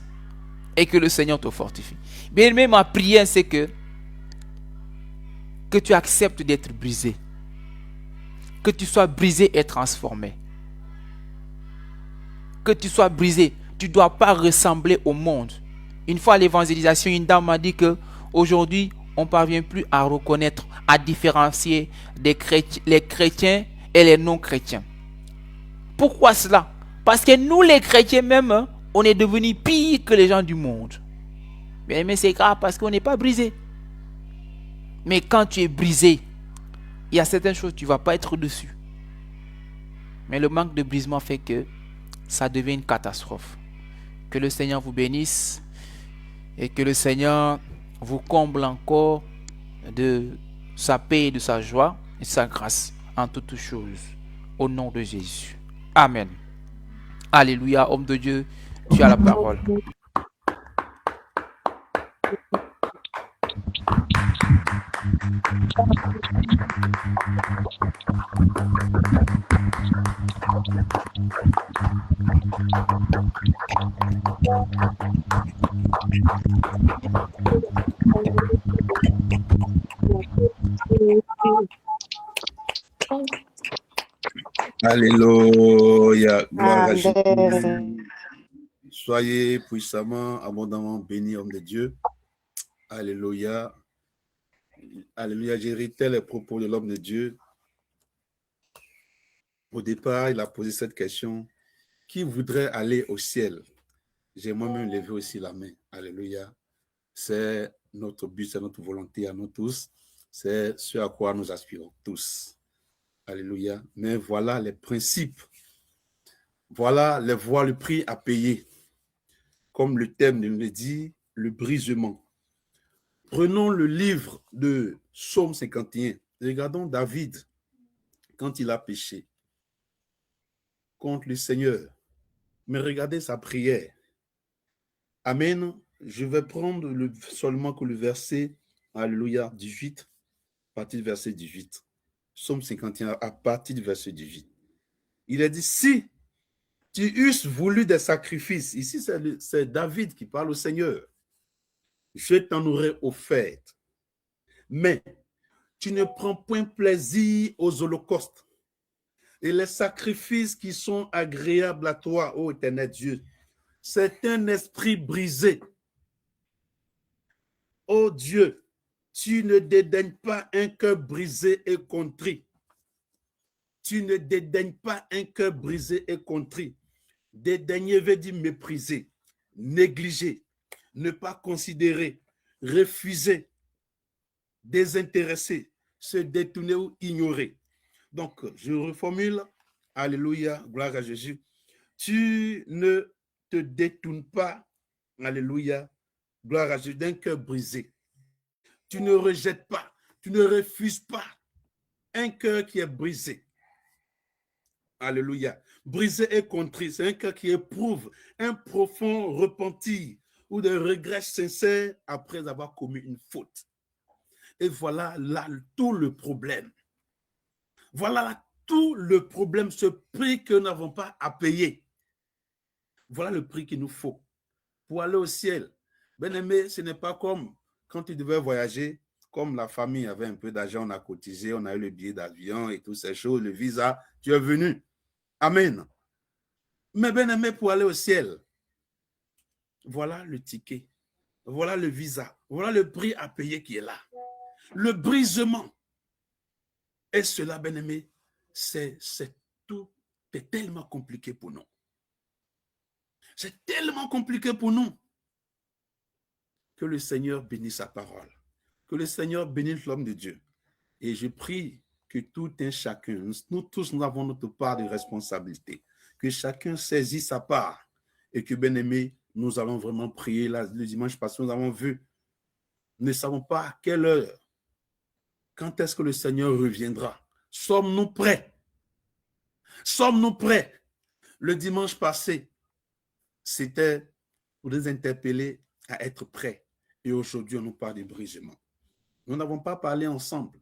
Et que le Seigneur te fortifie. Bien-aimé, ma prière, c'est que tu acceptes d'être brisé. Que tu sois brisé et transformé. Que tu sois brisé. Tu ne dois pas ressembler au monde. Une fois à l'évangélisation, une dame m'a dit que aujourd'hui, on ne parvient plus à reconnaître, à différencier les chrétiens et les non-chrétiens. Pourquoi cela? Parce que nous, les chrétiens même, on est devenus pires que les gens du monde. Mais c'est grave parce qu'on n'est pas brisé. Mais quand tu es brisé, il y a certaines choses, tu ne vas pas être dessus. Mais le manque de brisement fait que ça devient une catastrophe. Que le Seigneur vous bénisse et que le Seigneur vous comble encore de sa paix et de sa joie et de sa grâce en toutes choses. Au nom de Jésus. Amen. Alléluia, homme de Dieu, tu as la parole. Alléluia, gloire à Jésus. Soyez puissamment, abondamment bénis, homme de Dieu. Alléluia. Alléluia, j'ai réitéré les propos de l'homme de Dieu. Au départ, il a posé cette question. Qui voudrait aller au ciel? J'ai moi-même levé aussi la main. Alléluia. C'est notre but, c'est notre volonté à nous tous. C'est ce à quoi nous aspirons tous. Alléluia. Mais voilà les principes. Voilà les voies, le prix à payer. Comme le thème nous le dit, le brisement. Prenons le livre de Psaume 51. Regardons David quand il a péché contre le Seigneur. Mais regardez sa prière. Amen. Je vais prendre seulement que le verset, alléluia, 18, à partir du verset 18. Psaume 51, à partir du verset 18. Il a dit, si tu eusses voulu des sacrifices, ici c'est David qui parle au Seigneur, je t'en aurais offert. Mais tu ne prends point plaisir aux holocaustes et les sacrifices qui sont agréables à toi, ô éternel Dieu. C'est un esprit brisé. Ô Dieu, tu ne dédaignes pas un cœur brisé et contrit. Tu ne dédaignes pas un cœur brisé et contrit. Dédaigner veut dire mépriser, négliger, ne pas considérer, refuser, désintéresser, se détourner ou ignorer. Donc, je reformule, alléluia, gloire à Jésus. Tu ne te détournes pas, alléluia, gloire à Jésus, d'un cœur brisé. Tu ne rejettes pas, tu ne refuses pas un cœur qui est brisé. Alléluia. Brisé et contrit, c'est un cœur qui éprouve un profond repentir ou de regret sincère après avoir commis une faute. Et voilà là tout le problème. Voilà là tout le problème, ce prix que nous n'avons pas à payer. Voilà le prix qu'il nous faut pour aller au ciel. Bien-aimé, ce n'est pas comme quand tu devais voyager, comme la famille avait un peu d'argent, on a cotisé, on a eu le billet d'avion et toutes ces choses, le visa, tu es venu. Amen. Mais bien-aimé, pour aller au ciel, voilà le ticket, voilà le visa, voilà le prix à payer qui est là. Le brisement. Et cela, bien-aimé, c'est tellement compliqué pour nous. C'est tellement compliqué pour nous. Que le Seigneur bénisse sa parole. Que le Seigneur bénisse l'homme de Dieu. Et je prie que tout un chacun, nous tous, nous avons notre part de responsabilité. Que chacun saisisse sa part. Et que, bien-aimé, nous allons vraiment prier. Là, le dimanche passé, nous avons vu. Nous ne savons pas à quelle heure. Quand est-ce que le Seigneur reviendra? Sommes-nous prêts? Sommes-nous prêts? Le dimanche passé, c'était pour nous interpeller à être prêts. Et aujourd'hui, on nous parle de brisement. Nous n'avons pas parlé ensemble.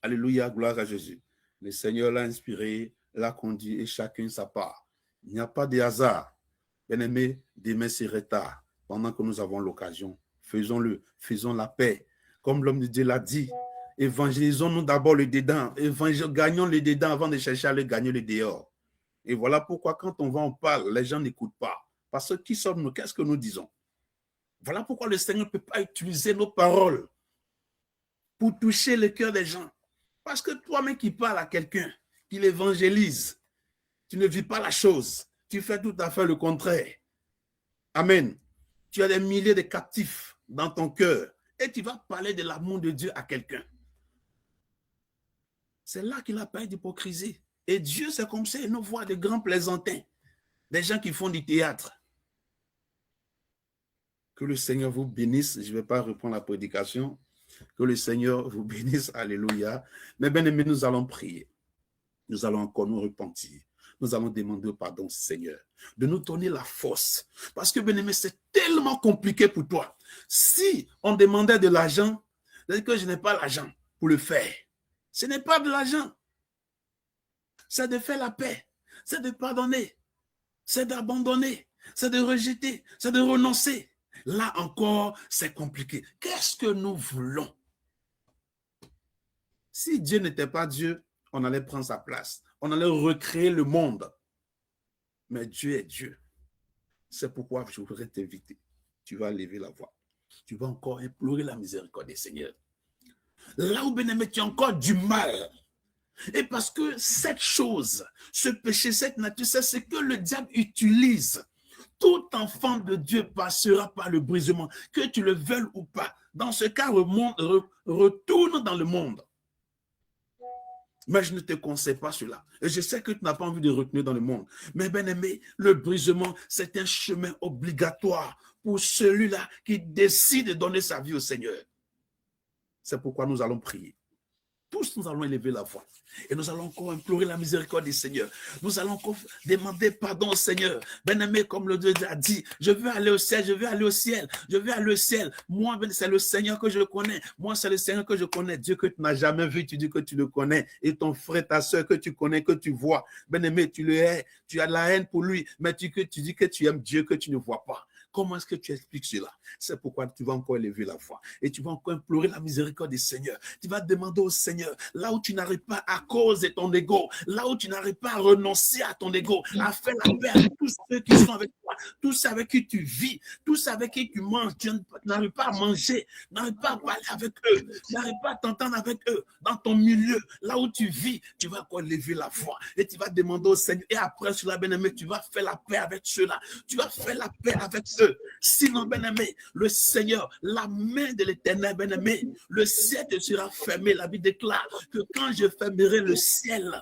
Alléluia, gloire à Jésus. Le Seigneur l'a inspiré, l'a conduit et chacun sa part. Il n'y a pas de hasard. Bien-aimé, demain serait tard. Pendant que nous avons l'occasion, faisons-le, faisons la paix. Comme l'homme de Dieu l'a dit, évangélisons-nous d'abord le dedans. Gagnons le dedans avant de chercher à le gagner le dehors. Et voilà pourquoi quand on va, on parle, les gens n'écoutent pas. Parce que qui sommes-nous? Qu'est-ce que nous disons? Voilà pourquoi le Seigneur ne peut pas utiliser nos paroles pour toucher le cœur des gens. Parce que toi-même qui parles à quelqu'un, qui l'évangélise, tu ne vis pas la chose. Tu fais tout à fait le contraire. Amen. Tu as des milliers de captifs dans ton cœur et tu vas parler de l'amour de Dieu à quelqu'un. C'est là qu'il n'a pas d'hypocrisie. Et Dieu, c'est comme ça, il nous voit des grands plaisantins, des gens qui font du théâtre. Que le Seigneur vous bénisse. Je ne vais pas reprendre la prédication. Que le Seigneur vous bénisse. Alléluia. Mais bien aimé, nous allons prier. Nous allons encore nous repentir. Nous allons demander au pardon, Seigneur, de nous donner la force. Parce que, bien aimé, c'est tellement compliqué pour toi. Si on demandait de l'argent, c'est que je n'ai pas l'argent pour le faire. Ce n'est pas de l'argent. C'est de faire la paix. C'est de pardonner. C'est d'abandonner. C'est de rejeter. C'est de renoncer. Là encore, c'est compliqué. Qu'est-ce que nous voulons? Si Dieu n'était pas Dieu, on allait prendre sa place. On allait recréer le monde. Mais Dieu est Dieu. C'est pourquoi je voudrais t'inviter. Tu vas lever la voix. Tu vas encore implorer la miséricorde du Seigneur. Là où, bien-aimé, tu as encore du mal. Et parce que cette chose, ce péché, cette nature, c'est ce que le diable utilise. Tout enfant de Dieu passera par le brisement, que tu le veuilles ou pas. Dans ce cas, retourne dans le monde. Mais je ne te conseille pas cela. Et je sais que tu n'as pas envie de retourner dans le monde. Mais bien aimé, le brisement, c'est un chemin obligatoire pour celui-là qui décide de donner sa vie au Seigneur. C'est pourquoi nous allons prier. Tous, nous allons élever la voix. Et nous allons encore implorer la miséricorde du Seigneur. Nous allons encore demander pardon au Seigneur. Bien-aimé, comme le Dieu a dit, je veux aller au ciel, je veux aller au ciel, je veux aller au ciel. Moi, c'est le Seigneur que je connais. Moi, c'est le Seigneur que je connais. Dieu que tu n'as jamais vu, tu dis que tu le connais. Et ton frère, ta soeur que tu connais, que tu vois. Bien-aimé, tu le hais. Tu as la haine pour lui. Mais tu dis que tu aimes Dieu que tu ne vois pas. Comment est-ce que tu expliques cela? C'est pourquoi tu vas encore élever la voix et tu vas encore implorer la miséricorde du Seigneur. Tu vas demander au Seigneur, là où tu n'arrives pas à cause de ton ego, là où tu n'arrives pas à renoncer à ton ego, à faire la paix avec tous ceux qui sont avec toi, tous ceux avec qui tu vis, tous ceux avec qui tu manges, tu n'arrives pas à manger, n'arrives pas à parler avec eux, n'arrives pas à t'entendre avec eux, dans ton milieu, là où tu vis, tu vas encore lever la voix et tu vas demander au Seigneur. Et après cela, bien-aimé, tu vas faire la paix avec ceux-là, tu vas faire la paix avec eux. Sinon, bien-aimé, le Seigneur, la main de l'Éternel, bien-aimé, le ciel te sera fermé. La Bible déclare que quand je fermerai le ciel,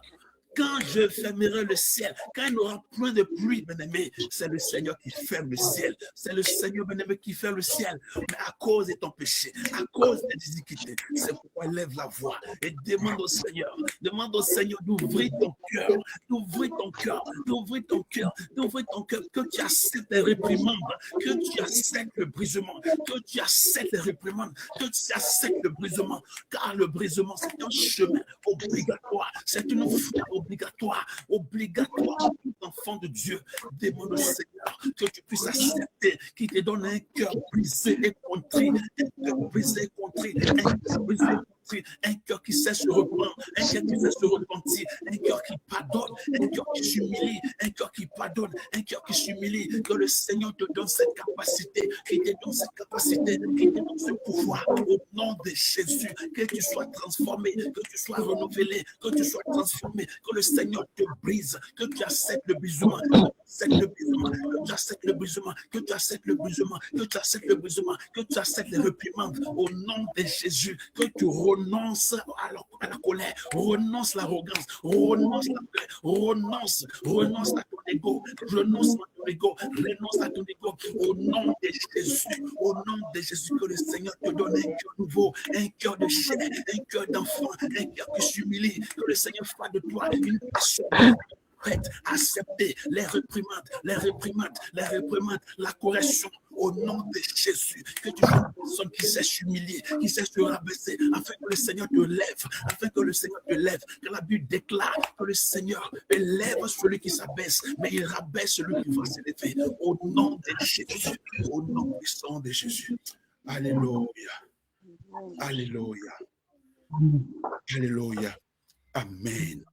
quand je fermerai le ciel, quand il n'y aura point de pluie, bien-aimé, c'est le Seigneur qui ferme le ciel. C'est le Seigneur, bien-aimé, qui ferme le ciel. Mais à cause de ton péché, à cause de tes iniquités, c'est pourquoi lève la voix et demande au Seigneur d'ouvrir ton cœur, d'ouvrir ton cœur, d'ouvrir ton cœur, d'ouvrir ton cœur, que tu acceptes les réprimandes, que tu acceptes le brisement, que tu acceptes les réprimandes, que tu acceptes le brisement, car le brisement, c'est un chemin obligatoire, c'est une foi obligatoire à tout enfant de Dieu. Demande au Seigneur que tu puisses accepter, qu'il te donne un cœur brisé et contrit, un cœur brisé et contrit, un cœur brisé et contrit, un cœur qui sait se reprendre, un cœur qui sait se repentir, un cœur qui pardonne, un cœur qui s'humilie, un cœur qui pardonne, un cœur qui s'humilie. Que le Seigneur te donne cette capacité, qu'il te donne cette capacité, qu'il te donne ce pouvoir au nom de Jésus, que tu sois transformé, que tu sois renouvelé, que tu sois transformé, que le Seigneur te brise, que tu acceptes le brisement, que tu acceptes le brisement, que tu acceptes le brisement, que tu acceptes le brisement, que tu acceptes les réprimandes au nom de Jésus, que tu renonces à la colère, renonce l'arrogance, renonce la colère, renonce à ton ego, renonce à ton ego au nom de Jésus, au nom de Jésus, que le Seigneur te donne un cœur nouveau, un cœur de chair, un cœur d'enfant, un cœur qui s'humilie, que le Seigneur fasse de toi une personne prête à accepter les réprimandes, la correction au nom de Jésus. Que tu sois une personne qui sait s'humilier, qui sait se rabaisser, afin que le Seigneur te lève, que la Bible déclare que le Seigneur élève celui qui s'abaisse, mais il rabaisse celui qui va s'élever. Au nom de Jésus, au nom puissant de Jésus. Alléluia. Alléluia. Alléluia. Amen.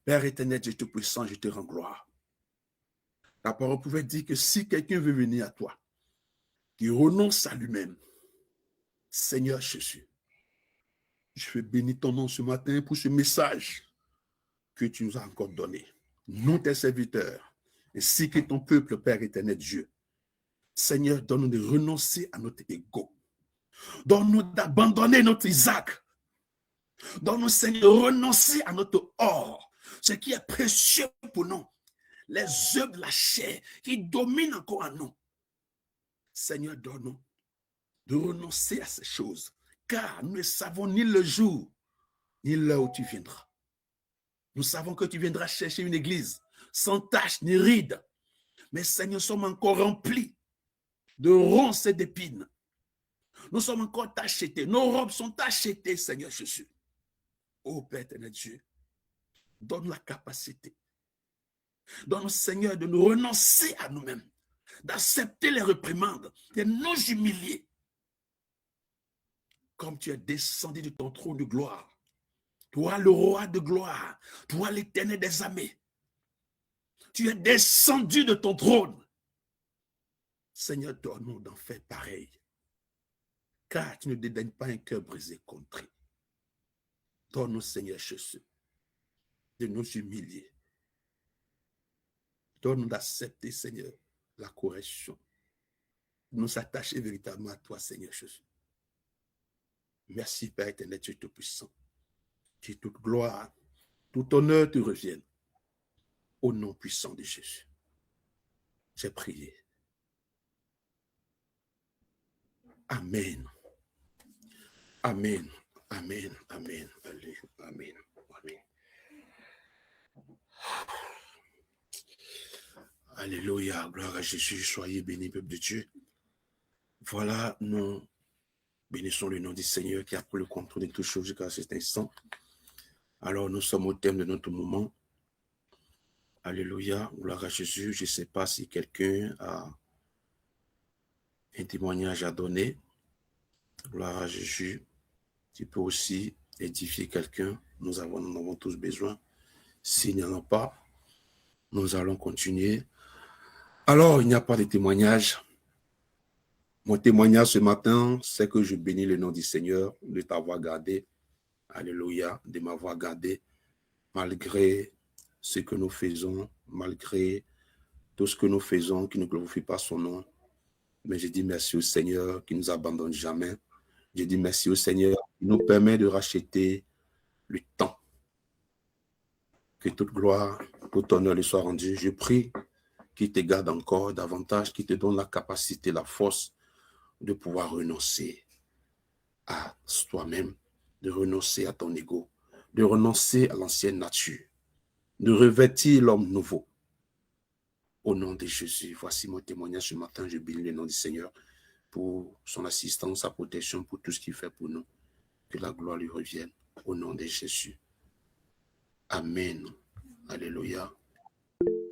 Père éternel, Dieu Tout-Puissant, je te rends gloire. Ta parole pouvait dire que si quelqu'un veut venir à toi, qu'il renonce à lui-même, Seigneur Jésus, je veux bénir ton nom ce matin pour ce message que tu nous as encore donné. Nous, tes serviteurs, ainsi que ton peuple, Père éternel Dieu. Seigneur, donne-nous de renoncer à notre ego. Donne-nous d'abandonner notre Isaac. Donne-nous, Seigneur, de renoncer à notre or. Ce qui est précieux pour nous, les œuvres de la chair qui dominent encore en nous. Seigneur, donne-nous de renoncer à ces choses, car nous ne savons ni le jour, ni l'heure où tu viendras. Nous savons que tu viendras chercher une église sans tache ni ride, mais Seigneur, nous sommes encore remplis de ronces et d'épines. Nous sommes encore tachetés, nos robes sont tachetées, Seigneur Jésus. Ô Père éternel Dieu, donne la capacité. Donne, Seigneur, de nous renoncer à nous-mêmes, d'accepter les réprimandes, de nous humilier. Comme tu es descendu de ton trône de gloire, toi le roi de gloire, toi l'Éternel des armées, tu es descendu de ton trône. Seigneur, donne-nous d'en faire pareil, car tu ne dédaignes pas un cœur brisé contrit. Donne-nous, Seigneur Jésus, de nous humilier. Donne-nous d'accepter, Seigneur, la correction. De nous attacher véritablement à toi, Seigneur Jésus. Merci, Père éternel, Dieu Tout-Puissant. Que toute gloire, tout honneur te revienne. Au nom puissant de Jésus. J'ai prié. Amen. Amen. Amen. Amen. Amen. Amen. Alléluia. Gloire à Jésus. Soyez bénis, peuple de Dieu. Voilà, nous bénissons le nom du Seigneur qui a pris le contrôle de toutes choses jusqu'à cet instant. Alors, nous sommes au thème de notre moment. Alléluia. Gloire à Jésus. Je ne sais pas si quelqu'un a un témoignage à donner. Gloire à Jésus. Tu peux aussi édifier quelqu'un. Nous en avons tous besoin. S'il n'y en a pas, nous allons continuer. Alors, il n'y a pas de témoignage. Mon témoignage ce matin, c'est que je bénis le nom du Seigneur de t'avoir gardé. Alléluia, de m'avoir gardé, malgré ce que nous faisons, malgré tout ce que nous faisons, qui ne glorifie pas son nom. Mais je dis merci au Seigneur qui ne nous abandonne jamais. Je dis merci au Seigneur qui nous permet de racheter le temps. Que toute gloire, tout honneur lui soit rendu. Je prie qu'il te garde encore davantage, qu'il te donne la capacité, la force de pouvoir renoncer à toi-même, de renoncer à ton ego, de renoncer à l'ancienne nature, de revêtir l'homme nouveau. Au nom de Jésus, voici mon témoignage ce matin. Je bénis le nom du Seigneur pour son assistance, sa protection, pour tout ce qu'il fait pour nous. Que la gloire lui revienne au nom de Jésus. Amen. Alléluia.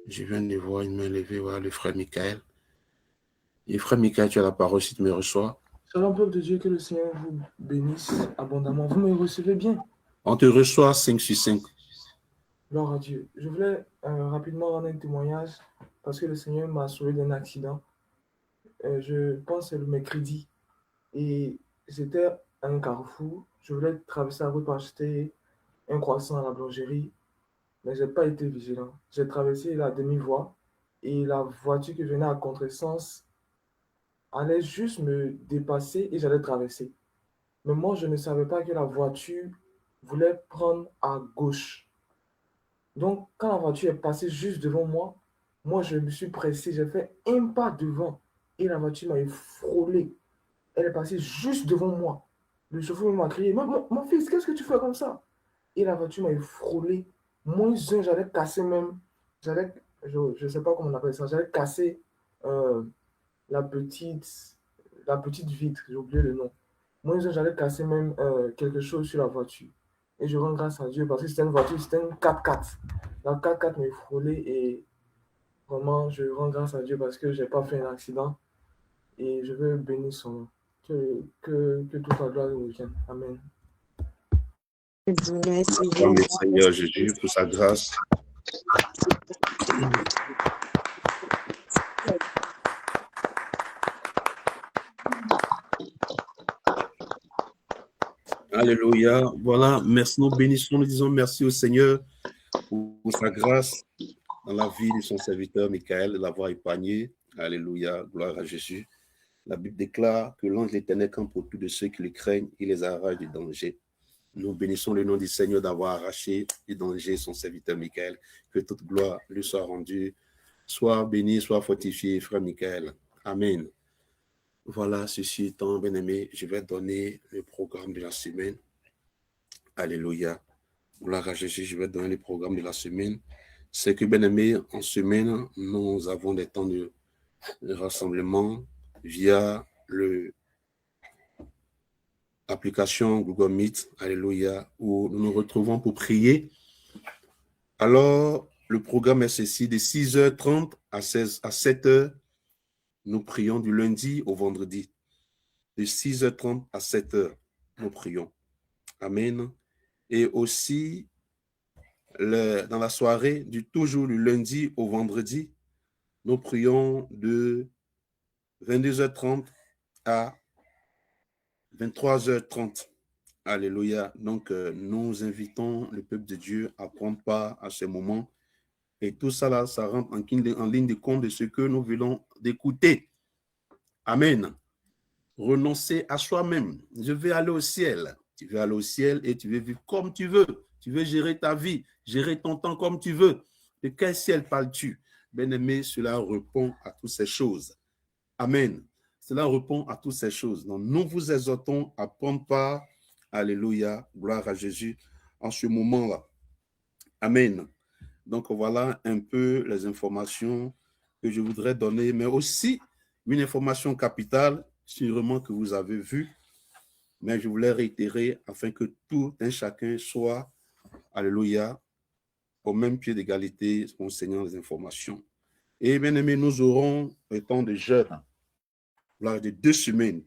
Je viens de voir une main levée, voilà le frère Michael. Et frère Michael, tu as la parole si tu me reçois. Shalom, peuple de Dieu, que le Seigneur vous bénisse abondamment. Vous me recevez bien? On te reçoit 5 sur 5. Gloire à Dieu. Je voulais rapidement rendre un témoignage parce que le Seigneur m'a sauvé d'un accident. Je pense que c'est le mercredi. Et j'étais à un carrefour. Je voulais traverser la route pour acheter un croissant à la boulangerie. Mais je n'ai pas été vigilant. J'ai traversé la demi-voie et la voiture qui venait à contresens allait juste me dépasser et j'allais traverser. Mais moi, je ne savais pas que la voiture voulait prendre à gauche. Donc, quand la voiture est passée juste devant moi, moi, je me suis pressé, j'ai fait un pas devant et la voiture m'a frôlé. Elle est passée juste devant moi. Le chauffeur m'a crié, mon fils, qu'est-ce que tu fais comme ça? Et la voiture m'a frôlé. Moins un, j'allais casser même, je ne sais pas comment on appelle ça, j'allais casser la petite vitre, j'ai oublié le nom. Moi, j'allais casser même quelque chose sur la voiture. Et je rends grâce à Dieu parce que c'était une voiture, c'était une 4x4. La 4x4 m'a frôlé et vraiment, je rends grâce à Dieu parce que je n'ai pas fait un accident. Et je veux bénir son nom. Que toute la gloire lui revienne. Amen. Merci Seigneur Jésus pour sa grâce. Alléluia. Voilà, merci, nous bénissons, nous disons merci au Seigneur pour sa grâce dans la vie de son serviteur Michael, de l'avoir épargné. Alléluia, gloire à Jésus. La Bible déclare que l'ange l'Éternel campe autour de ceux qui le craignent, il les arrache du danger. Nous bénissons le nom du Seigneur d'avoir arraché du danger son serviteur Michael. Que toute gloire lui soit rendue. Sois béni, sois fortifié, frère Michael. Amen. Voilà, ceci étant, bien-aimé, je vais donner le programme de la semaine. Alléluia. Gloire à Jésus, je vais donner le programme de la semaine. C'est que, bien-aimé, en semaine, nous avons des temps de rassemblement via l'application Google Meet, Alléluia, où nous nous retrouvons pour prier. Alors, le programme est ceci, de 6h30 à 7h, nous prions du lundi au vendredi. De 6h30 à 7h, nous prions. Amen. Et aussi, dans la soirée, toujours du lundi au vendredi, nous prions de 22h30 à 23h30. Alléluia. Donc, nous invitons le peuple de Dieu à prendre part à ce moment. Et tout ça, là, ça rentre en ligne de compte de ce que nous voulons d'écouter. Amen. Renoncer à soi-même. Je vais aller au ciel. Tu veux aller au ciel et tu veux vivre comme tu veux. Tu veux gérer ta vie, gérer ton temps comme tu veux. De quel ciel parles-tu? Bien-aimé, cela répond à toutes ces choses. Amen. Cela répond à toutes ces choses. Donc, nous vous exhortons à prendre part, alléluia, gloire à Jésus, en ce moment-là. Amen. Donc, voilà un peu les informations que je voudrais donner, mais aussi une information capitale, sûrement que vous avez vue, mais je voulais réitérer afin que tout un chacun soit, alléluia, au même pied d'égalité concernant les informations. Et bien aimé, nous aurons un temps de jeûne, de 2 semaines,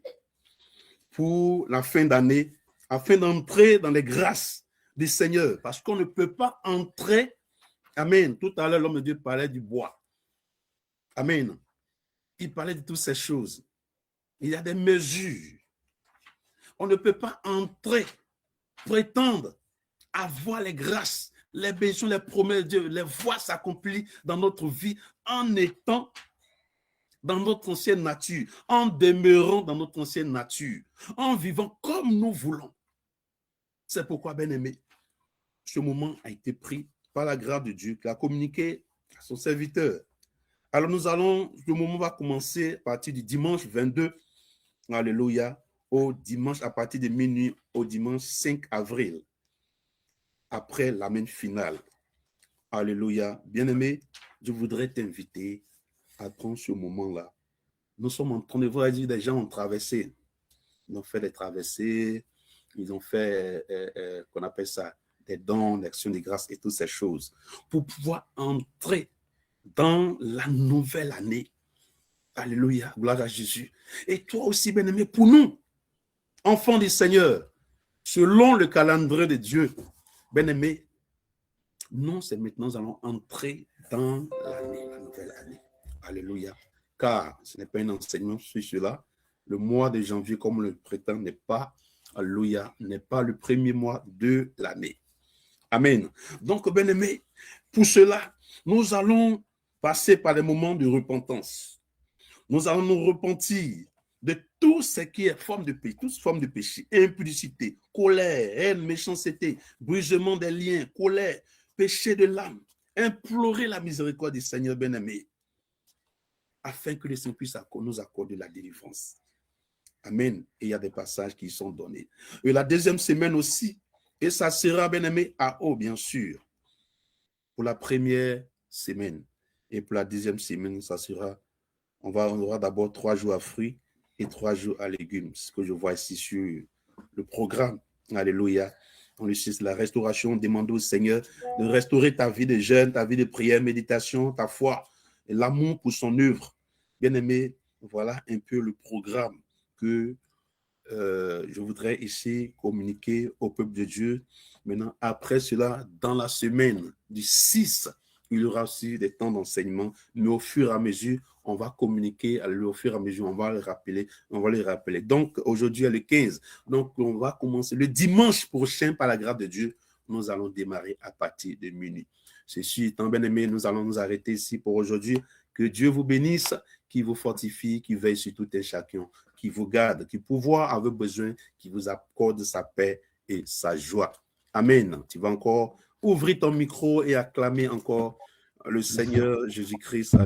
pour la fin d'année, afin d'entrer dans les grâces du Seigneur, parce qu'on ne peut pas entrer. Amen. Tout à l'heure, l'homme de Dieu parlait du bois. Amen. Il parlait de toutes ces choses. Il y a des mesures. On ne peut pas entrer, prétendre avoir les grâces, les bénédictions, les promesses de Dieu, les voir s'accomplir dans notre vie en étant dans notre ancienne nature, en demeurant dans notre ancienne nature, en vivant comme nous voulons. C'est pourquoi, bien-aimé, ce moment a été pris par la grâce de Dieu qui a communiqué à son serviteur. Alors le moment va commencer à partir du dimanche 22, alléluia, au dimanche à partir de minuit, au dimanche 5 avril, après la main finale. Alléluia. Bien-aimé, je voudrais t'inviter à prendre ce moment-là. Nous sommes en train de voir des gens ont traversé. Ils ont fait des traversées, ils ont fait, qu'on appelle ça, des dons, l'action de grâce et toutes ces choses, pour pouvoir entrer dans la nouvelle année. Alléluia, gloire à Jésus. Et toi aussi, bien-aimé, pour nous, enfants du Seigneur, selon le calendrier de Dieu, bien-aimé, nous, c'est maintenant, nous allons entrer dans l'année, la nouvelle année. Alléluia. Car ce n'est pas un enseignement sur cela. Le mois de janvier, comme on le prétend, n'est pas, alléluia, n'est pas le premier mois de l'année. Amen. Donc, bien-aimé, pour cela, nous allons passer par des moments de repentance. Nous allons nous repentir de tout ce qui est forme de péché, toute forme de péché, impudicité, colère, haine, méchanceté, brisement des liens, colère, péché de l'âme. Implorer la miséricorde du Seigneur bien-aimé, afin que le Seigneur puisse nous accorder la délivrance. Amen. Et il y a des passages qui sont donnés. Et la deuxième semaine aussi, et ça sera, bien-aimé, à eau, bien sûr, pour la première semaine. Et pour la deuxième semaine, ça sera, on aura d'abord 3 jours à fruits et 3 jours à légumes. Ce que je vois ici sur le programme. Alléluia. On utilise la restauration, demande au Seigneur de restaurer ta vie de jeûne, ta vie de prière, méditation, ta foi, et l'amour pour son œuvre. Bien-aimé, voilà un peu le programme que je voudrais ici communiquer au peuple de Dieu. Maintenant, après cela, dans la semaine du 6, il y aura aussi des temps d'enseignement, mais au fur et à mesure, on va communiquer, au fur et à mesure, on va les rappeler. Donc, aujourd'hui est le 15. Donc, on va commencer le dimanche prochain, par la grâce de Dieu, nous allons démarrer à partir de minuit. Ceci étant, bien aimé, nous allons nous arrêter ici pour aujourd'hui. Que Dieu vous bénisse, qui vous fortifie, qui veille sur tout un chacun, qui vous garde, qui pouvoir avoir besoin, qui vous accorde sa paix et sa joie. Amen. Tu vas encore ouvrir ton micro et acclamer encore le Seigneur Jésus-Christ.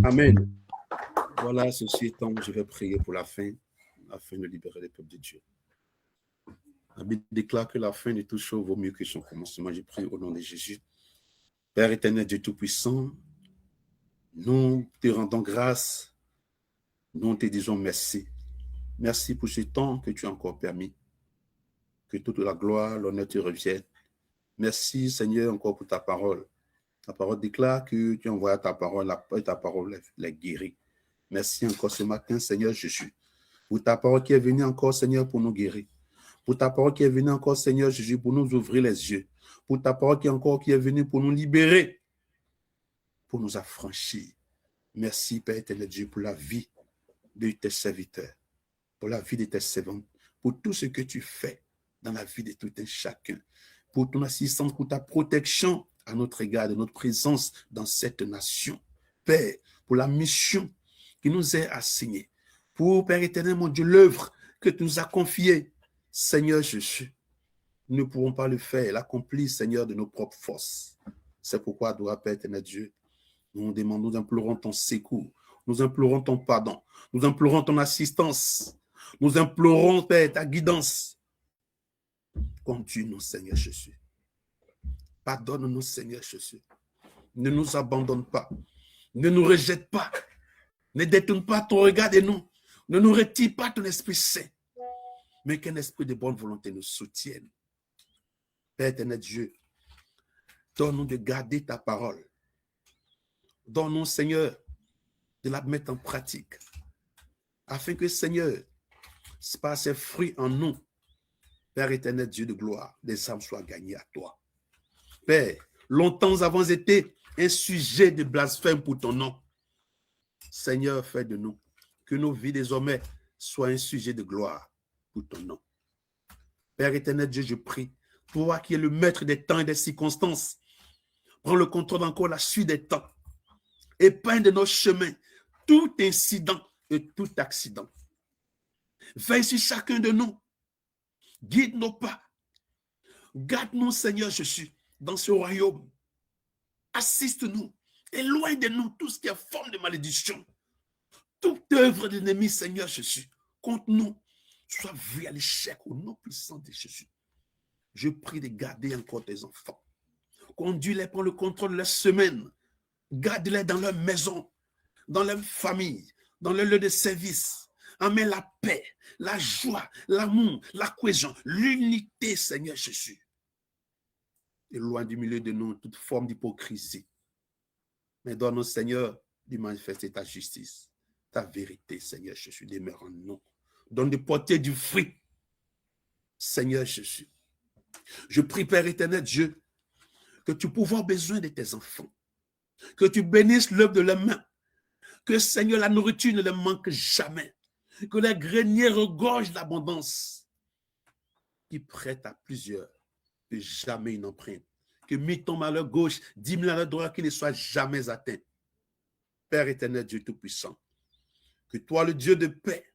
Amen. Voilà, ceci étant, je vais prier pour la fin, afin de libérer les peuples de Dieu. La Bible déclare que la fin de toute chose vaut mieux que son commencement. Je prie au nom de Jésus. Père éternel, Dieu Tout-Puissant, nous te rendons grâce, nous te disons merci. Merci pour ce temps que tu as encore permis. Que toute la gloire, l'honneur te revienne. Merci Seigneur encore pour ta parole. Ta parole déclare que tu envoies ta parole, et ta parole les guérit. Merci encore ce matin, Seigneur Jésus, pour ta parole qui est venue encore, Seigneur, pour nous guérir. Pour ta parole qui est venue encore, Seigneur Jésus, pour nous ouvrir les yeux. Pour ta parole qui est venue pour nous libérer, pour nous affranchir. Merci, Père éternel Dieu, pour la vie de tes serviteurs, pour la vie de tes servantes, pour tout ce que tu fais dans la vie de tout un chacun, pour ton assistance, pour ta protection à notre égard, de notre présence dans cette nation. Père, pour la mission qui nous est assignée, pour, Père éternel, mon Dieu, l'œuvre que tu nous as confiée, Seigneur Jésus, nous ne pourrons pas le faire, l'accomplir, Seigneur, de nos propres forces. C'est pourquoi, Père éternel Dieu, nous demandons, nous implorons ton secours, nous implorons ton pardon, nous implorons ton assistance, nous implorons, Père, ta guidance. Conduis-nous, Seigneur Jésus. Pardonne-nous, Seigneur Jésus. Ne nous abandonne pas. Ne nous rejette pas. Ne détourne pas ton regard de nous. Ne nous retire pas ton Esprit Saint. Mais qu'un esprit de bonne volonté nous soutienne. Père éternel Dieu, donne-nous de garder ta parole. Donne-nous, Seigneur, de la mettre en pratique. Afin que, Seigneur, par ses fruits en nous, Père éternel Dieu de gloire, des âmes soient gagnées à toi. Père, longtemps nous avons été un sujet de blasphème pour ton nom. Seigneur, fais de nous que nos vies désormais soient un sujet de gloire pour ton nom. Père éternel Dieu, je prie, toi qui es le maître des temps et des circonstances, prends le contrôle encore la suite des temps. Épargne de nos chemins tout incident et tout accident. Veille sur chacun de nous. Guide nos pas. Garde-nous, Seigneur Jésus, dans ce royaume. Assiste-nous. Éloigne de nous tout ce qui est forme de malédiction. Toute œuvre de l'ennemi, Seigneur Jésus, contre nous, soit vue à l'échec au nom puissant de Jésus. Je prie de garder encore tes enfants. Conduis-les, prends le contrôle de leur semaine. Garde-les dans leur maison, dans leur famille, dans leur lieu de service. Amène la paix, la joie, l'amour, la cohésion, l'unité, Seigneur Jésus. Éloigne du milieu de nous toute forme d'hypocrisie. Mais donne-nous, Seigneur, de manifester ta justice, ta vérité, Seigneur Jésus, demeure en nous. Donne de porter du fruit, Seigneur Jésus. Je prie, Père éternel Dieu, que tu pourvoies avoir besoin de tes enfants, que tu bénisses l'œuvre de leurs mains, que, Seigneur, la nourriture ne leur manque jamais, que les greniers regorgent l'abondance, qui prête à plusieurs, que jamais une empreinte, que 1000 tombent à leur gauche, 10 000 à leur droite, qui ne soient jamais atteints. Père éternel, Dieu Tout-Puissant, que toi, le Dieu de paix,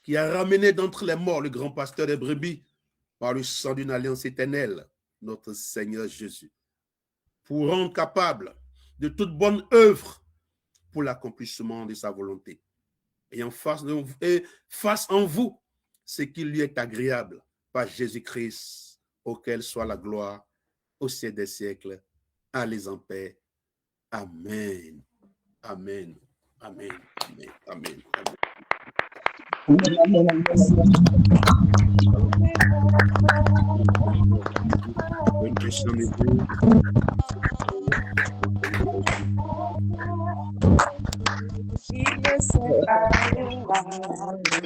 qui a ramené d'entre les morts le grand pasteur des brebis, par le sang d'une alliance éternelle, notre Seigneur Jésus, pour rendre capable de toute bonne œuvre pour l'accomplissement de sa volonté. Et fasse en vous ce qui lui est agréable par Jésus-Christ, auquel soit la gloire au siècle des siècles. Allez en paix. Amen. Amen. Amen. Amen. Amen. Amen.